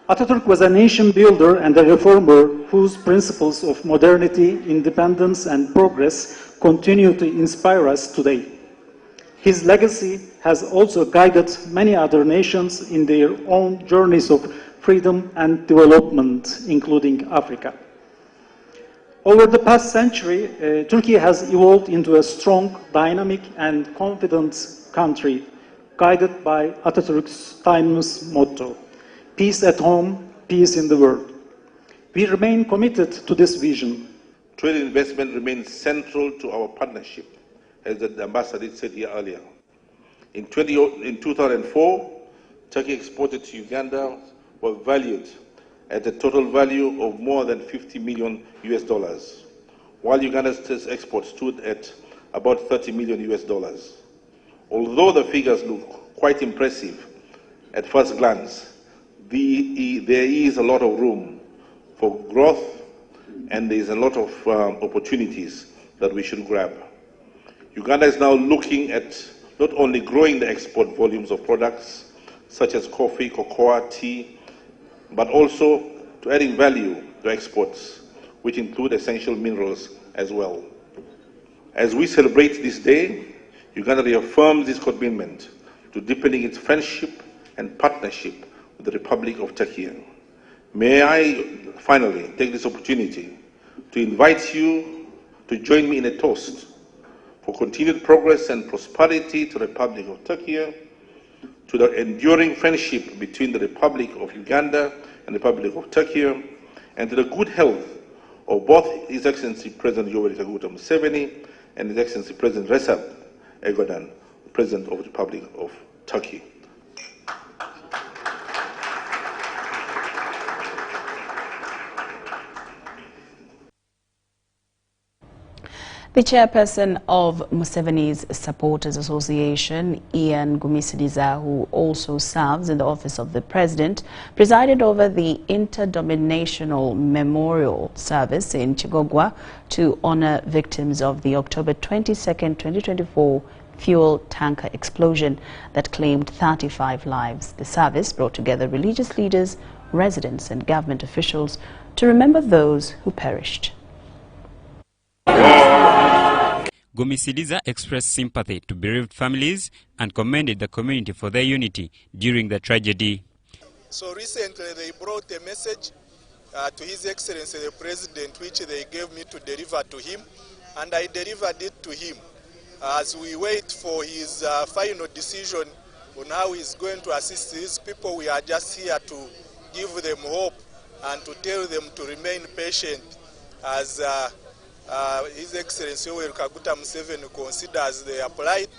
Atatürk was a nation builder and a reformer whose principles of modernity, independence and progress continue to inspire us today. His legacy has also guided many other nations in their own journeys of freedom and development, including Africa. Over the past century, Turkey has evolved into a strong, dynamic and confident country, guided by Atatürk's timeless motto, peace at home, peace in the world. We remain committed to this vision. Trade and investment remains central to our partnership, as the ambassador said here earlier. In 2004, Turkey exported to Uganda were valued at a total value of more than $50 million, while Uganda's exports stood at about $30 million. Although the figures look quite impressive at first glance, there is a lot of room for growth and there is a lot of opportunities that we should grab. Uganda is now looking at not only growing the export volumes of products such as coffee, cocoa, tea, but also to adding value to exports, which include essential minerals as well. As we celebrate this day, Uganda reaffirms its commitment to deepening its friendship and partnership with the Republic of Turkey. May I finally take this opportunity to invite you to join me in a toast for continued progress and prosperity to the Republic of Turkey, to the enduring friendship between the Republic of Uganda and the Republic of Turkey, and to the good health of both His Excellency President Yoweri Kaguta Museveni and His Excellency President Recep Erdogan, President of the Republic of Turkey. The chairperson of Museveni's Supporters Association, Ian Gumisidiza, who also serves in the office of the president, presided over the interdenominational memorial service in Chigogwa to honor victims of the October 22, 2024 fuel tanker explosion that claimed 35 lives. The service brought together religious leaders, residents and government officials to remember those who perished. Gomisiliza expressed sympathy to bereaved families and commended the community for their unity during the tragedy. So recently they brought a message to His Excellency the President, which they gave me to deliver to him, and I delivered it to him. As we wait for his final decision on how he's going to assist these people, we are just here to give them hope and to tell them to remain patient as His Excellency Yoweri Kaguta Museveni considers their plight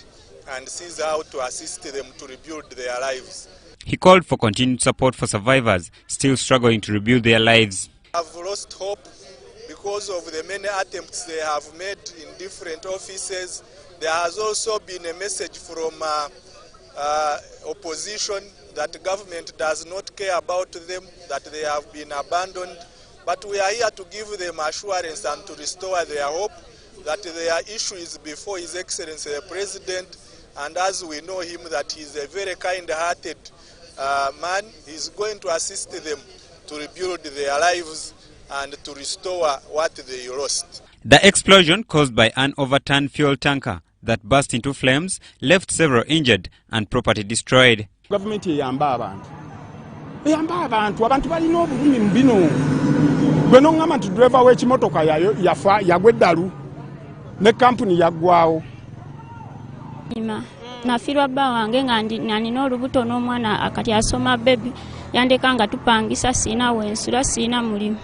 and sees how to assist them to rebuild their lives. He called for continued support for survivors still struggling to rebuild their lives. I've lost hope because of the many attempts they have made in different offices. There has also been a message from opposition that government does not care about them, that they have been abandoned. But we are here to give them assurance and to restore their hope that their issue is before His Excellency the President, and as we know him that he is a very kind-hearted man, he is going to assist them to rebuild their lives and to restore what they lost. The explosion caused by an overturned fuel tanker that burst into flames left several injured and property destroyed. Government eyamba abantu balina obulumi mu bino gwe n'oŋŋamba nti driver w'ekimotoka yafa yagwa eddalu ne kampuni yaggwawo. Nafiirwa bba wange nga nina olubuto n'omwana akati asoma bebi yandeka nga tupangisa siina wensula siina mulimu.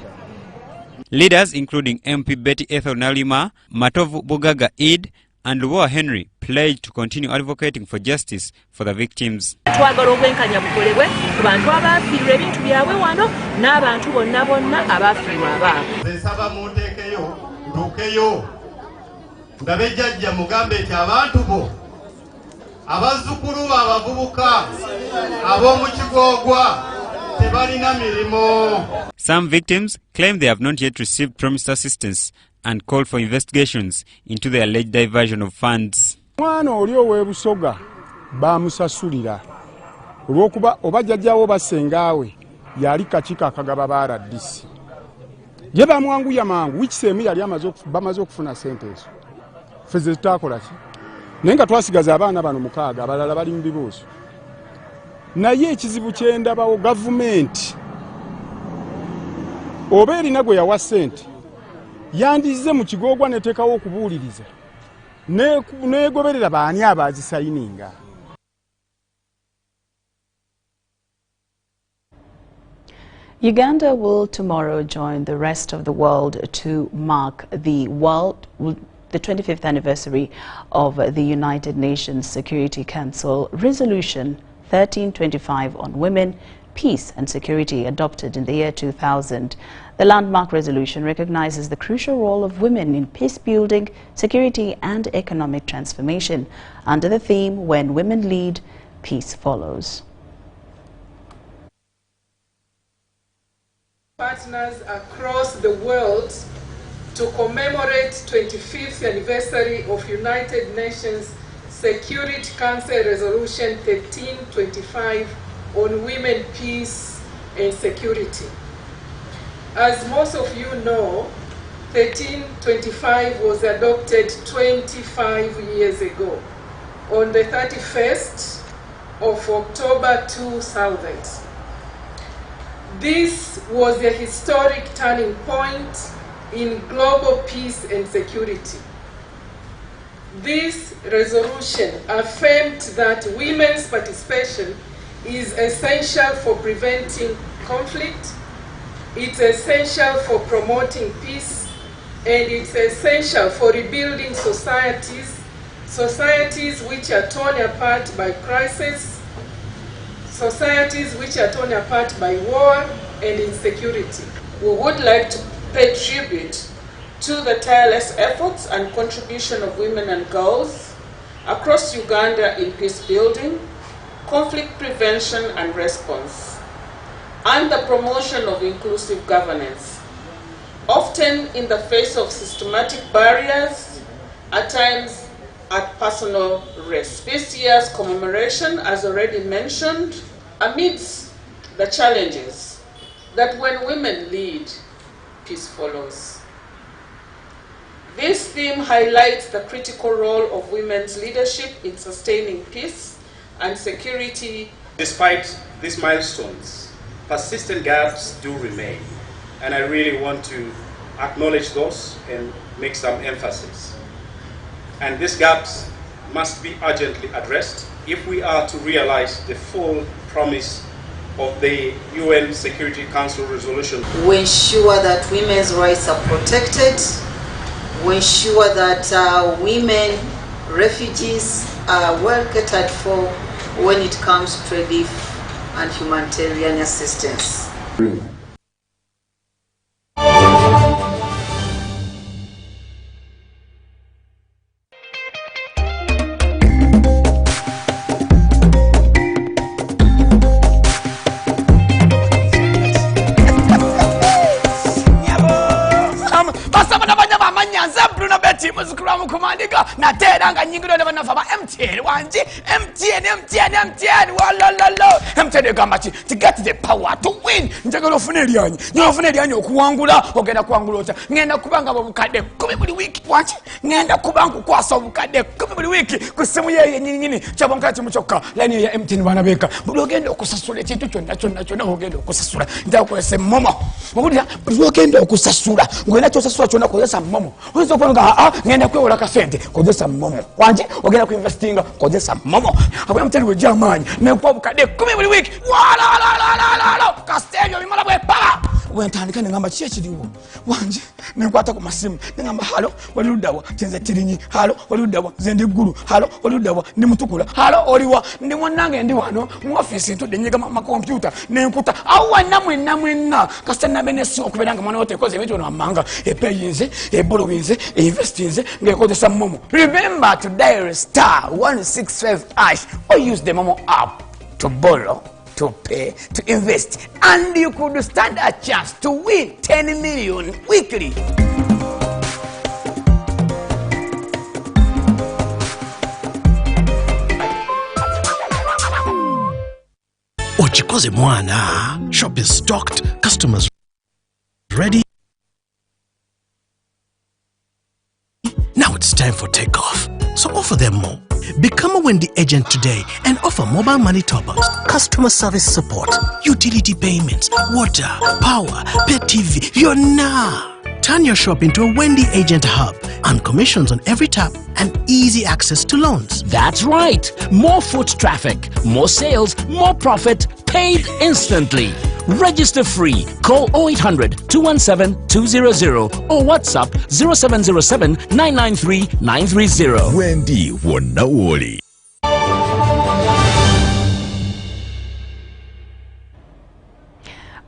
Leaders including MP Betty Ethel Nalima, Matovu Bugaga Eid and Luwa Henry pledged to continue advocating for justice for the victims. Twagala obwenkanya bukolebwe ku bantu abaafiirwa ebintu byabwe wano n'abantu bonna abaafiirwa abaabwe. Nsaba munteekeyo ndukeyo ndabe jjajja mugambe nti abantu bo abazzukulu abavubuka ab'omu Kigoogwa tebalina mirimo. Some victims claim they have not yet received promised assistance and called for investigations into the alleged diversion of funds. Mwana oli ow'ebusoga baamusasulira olw'okuba oba jjajjaawo basengaawe yali kakiiko akagaba ba RDC. Ye bamwanguya mangu wikiseemu yali bamaze okufuna sente ezo. Ffe ze tutaakola ki? Naye nga twasigaza abaana bano 6 abalala bali mu bibuuzo. Naye ekizibu kyendabawo gavumenti oba erina gwe yawa ssente yandize mu Kigoogwa neteekawo okubuuliriza neegoberera baani abaazisayininga. Uganda will tomorrow join the rest of the world to mark the 25th anniversary of the United Nations Security Council Resolution 1325 on women, peace and security, adopted in the year 2000. The landmark resolution recognizes the crucial role of women in peace building, security and economic transformation under the theme "When Women Lead, Peace Follows." Partners across the world to commemorate 25th anniversary of United Nations Security Council Resolution 1325 on women, peace and security. As most of you know, 1325 was adopted 25 years ago on the 31st of October 2000. This was a historic turning point in global peace and security. This resolution affirmed that women's participation is essential for preventing conflict, it's essential for promoting peace, and it's essential for rebuilding societies which are torn apart by crisis, societies which are torn apart by war and insecurity. We would like to pay tribute to the tireless efforts and contribution of women and girls across Uganda in peace building, conflict prevention and response, and the promotion of inclusive governance, often in the face of systematic barriers, at times at personal risk. This year's commemoration, as already mentioned, amidst the challenges that when women lead, peace follows. This theme highlights the critical role of women's leadership in sustaining peace and security. Despite these milestones, persistent gaps do remain, and I really want to acknowledge those and make some emphasis. And these gaps must be urgently addressed if we are to realize the full promise of the UN Security Council resolution. We ensure that women's rights are protected. We ensure that women, refugees are well catered for when it comes to relief and humanitarian assistance. nateranga nyingiro n'abanafa ba MTN wanje MTN walalo MTN gamba ki to get the power to win njagalo ofune lyanyi okuwangula ogenda kuwangula ota ngenda kubanga obukadde 10 buli wiki wanje ngenda kubanga kwasa obukadde 10 buli wiki ku simu ye nyinyi kyabonka kimu kyokka line ya MTN bana beka buli ogenda okusasula ekintu kyonna ogenda okusasula njakwese momo mubulira buli ogenda okusasula ngwena kyosasula kyonna kozesa momo oyinza okubanga ngenda kwewola kasente kozesa momo wanje ogenda kuinvestinga kozesa momo abo MTN wejja amaanyi nekuwa obukadde 10 buli wiki wala kastelyo bimala bwepa wentandika nengamba kyekiriwo wanje nenkwata ku masimu nengamba halo walirudawa tenze tirinyi halo walirudawa zendi gulu halo walirudawa ndi mutukula halo oliwa ndi mwanange ndi wano mu office ntudde nyiga ma computer nenkuta awa namwenna kasita nabenesi okuberanga mwana wote koze ebintu n'amanga epeyinze ebolowinze investinze ngekozesa momo. Remember to dial *165# or use the Momo app to borrow, to pay, to invest, and you could stand a chance to win 10 million weekly. Ochikoze mwana, shop is stocked, customers ready. Now it's time for takeoff, so offer them more. Become a Wendy agent today and offer mobile money top-ups, customer service support, utility payments, water, power, pay TV, Turn your shop into a Wendy agent hub and commissions on every tap and easy access to loans. That's right. More foot traffic, more sales, more profit, paid instantly. Register free. Call 0800-217-200 or WhatsApp 0707-993-930. Wendy Wonawoli.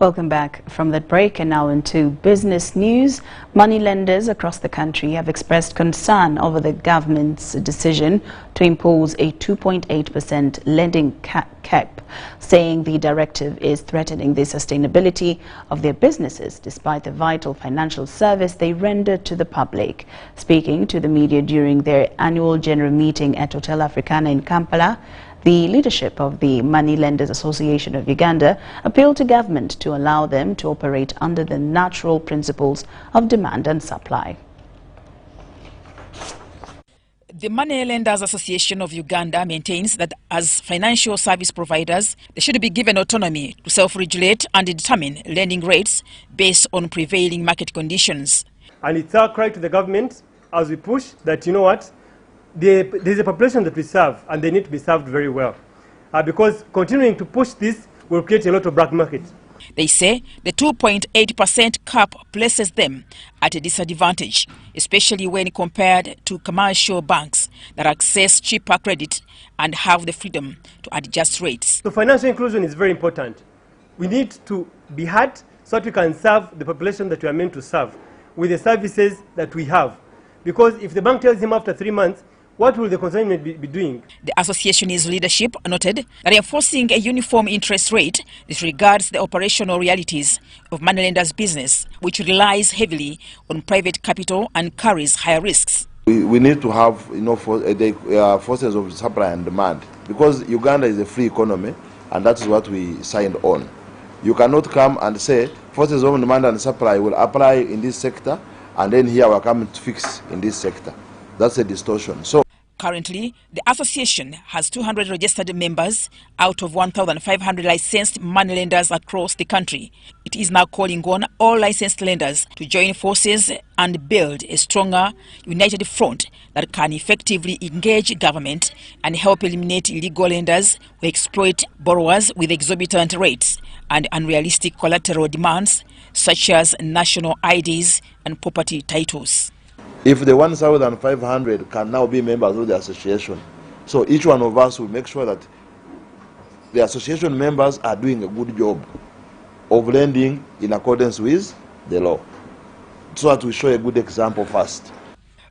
Welcome back from that break, and now into business news. Moneylenders across the country have expressed concern over the government's decision to impose a 2.8% lending cap, saying the directive is threatening the sustainability of their businesses despite the vital financial service they render to the public. Speaking to the media during their annual general meeting at Hotel Africana in Kampala, the leadership of the Moneylenders Association of Uganda appealed to government to allow them to operate under the natural principles of demand and supply. The Moneylenders Association of Uganda maintains that as financial service providers, they should be given autonomy to self-regulate and determine lending rates based on prevailing market conditions. And it's our cry to the government as we push that, you know what, there's a population that we serve and they need to be served very well. Because continuing to push this will create a lot of black market. They say the 2.8% cap places them at a disadvantage, especially when compared to commercial banks that access cheaper credit and have the freedom to adjust rates. So financial inclusion is very important. We need to be heard so that we can serve the population that we are meant to serve with the services that we have. Because if the bank tells him after 3 months, what will the consignment be doing? The association's leadership noted that enforcing a uniform interest rate disregards the operational realities of moneylenders' business, which relies heavily on private capital and carries higher risks. We need to have, the forces of supply and demand, because Uganda is a free economy, and that is what we signed on. You cannot come and say forces of demand and supply will apply in this sector, and then here we are coming to fix in this sector. That's a distortion. So Currently, the association has 200 registered members out of 1,500 licensed moneylenders across the country. It is now calling on all licensed lenders to join forces and build a stronger, united front that can effectively engage government and help eliminate illegal lenders who exploit borrowers with exorbitant rates and unrealistic collateral demands, such as national IDs and property titles. if the 1,500 can now be members of the association, so each one of us will make sure that the association members are doing a good job of lending in accordance with the law, so that we show a good example first.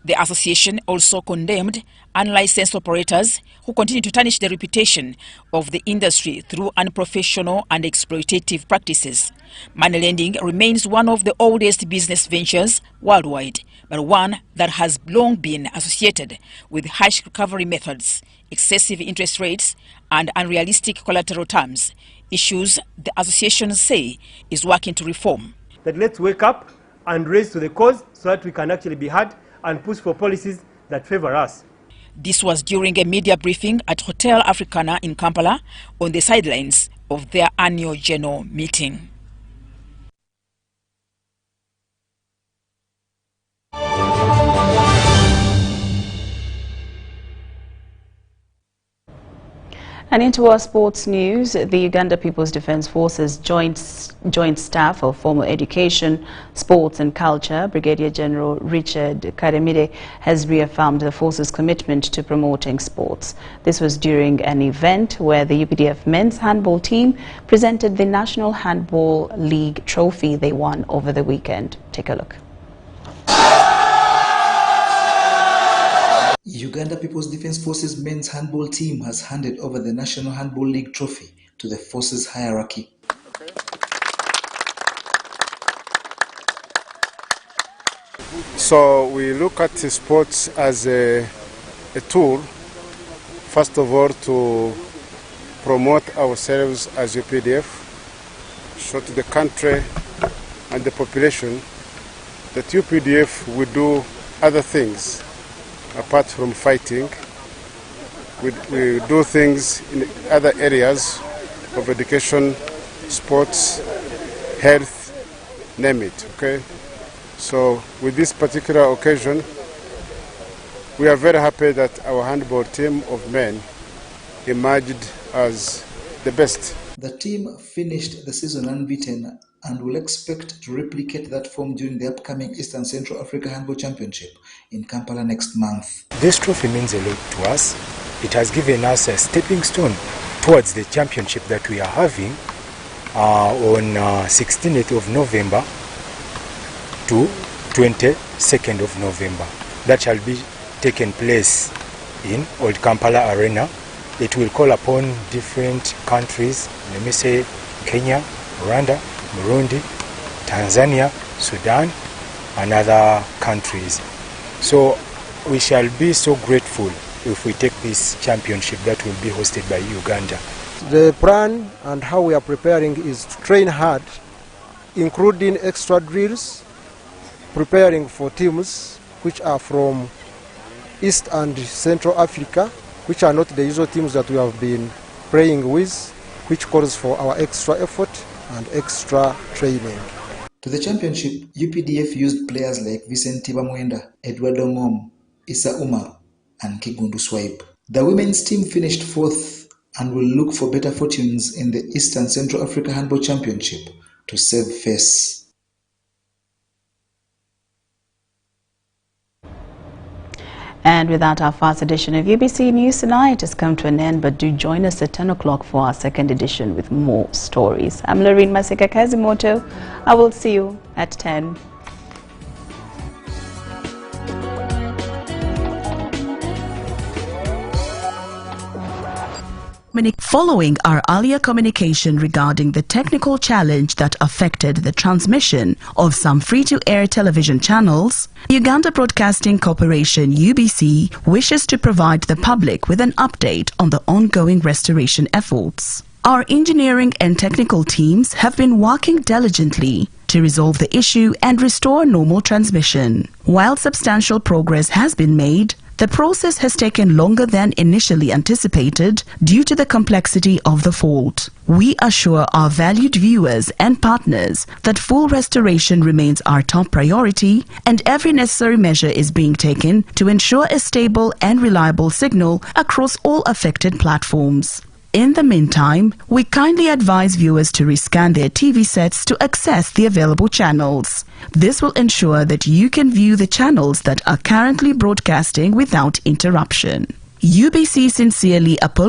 The association also condemned unlicensed operators who continue to tarnish the reputation of the industry through unprofessional and exploitative practices. Money lending remains one of the oldest business ventures worldwide, but one that has long been associated with harsh recovery methods, excessive interest rates, and unrealistic collateral terms, issues the association say is working to reform. That let's wake up and raise to the cause so that we can actually be heard and push for policies that favor us. This was during a media briefing at Hotel Africana in Kampala on the sidelines of their annual general meeting. And into our sports news, the Uganda People's Defence Forces Joint Staff of Formal Education, Sports and Culture, Brigadier General Richard Karemire, has reaffirmed the force's commitment to promoting sports. This was during an event where the UPDF men's handball team presented the National Handball League trophy they won over the weekend. Take a look. Uganda People's Defence Forces men's handball team has handed over the National Handball League trophy to the forces hierarchy. So we look at sports as a tool, first of all, to promote ourselves as UPDF, show to the country and the population that UPDF will do other things apart from fighting. We do things in other areas of education, sports, health, name it, okay? So with this particular occasion, we are very happy that our handball team of men emerged as the best. The team finished the season unbeaten and will expect to replicate that form during the upcoming Eastern Central Africa Handball Championship in Kampala next month. This trophy means a lot to us. It has given us a stepping stone towards the championship that we are having on 16th of November to 22nd of November. That shall be taken place in Old Kampala Arena. It will call upon different countries, let me say Kenya, Rwanda, Burundi, Tanzania, Sudan, and other countries. So we shall be so grateful if we take this championship that will be hosted by Uganda. The plan and how we are preparing is to train hard, including extra drills, preparing for teams which are from East and Central Africa, which are not the usual teams that we have been playing with, which calls for our extra effort and extra training. To the championship, UPDF used players like Vicente Bamwenda, Eduardo Mom, Issa Umar, and Kigundu Swaib. The women's team finished fourth and will look for better fortunes in the Eastern Central Africa Handball Championship to save face. And with that, our first edition of UBC News Tonight has come to an end, but do join us at 10 o'clock for our second edition with more stories. I'm Lauryn Masika Kazimoto. I will see you at 10. Following our earlier communication regarding the technical challenge that affected the transmission of some free-to-air television channels, Uganda Broadcasting Corporation UBC wishes to provide the public with an update on the ongoing restoration efforts. Our engineering and technical teams have been working diligently to resolve the issue and restore normal transmission. While substantial progress has been made, the process has taken longer than initially anticipated due to the complexity of the fault. We assure our valued viewers and partners that full restoration remains our top priority and every necessary measure is being taken to ensure a stable and reliable signal across all affected platforms. In the meantime, we kindly advise viewers to rescan their TV sets to access the available channels. This will ensure that you can view the channels that are currently broadcasting without interruption. UBC sincerely apologizes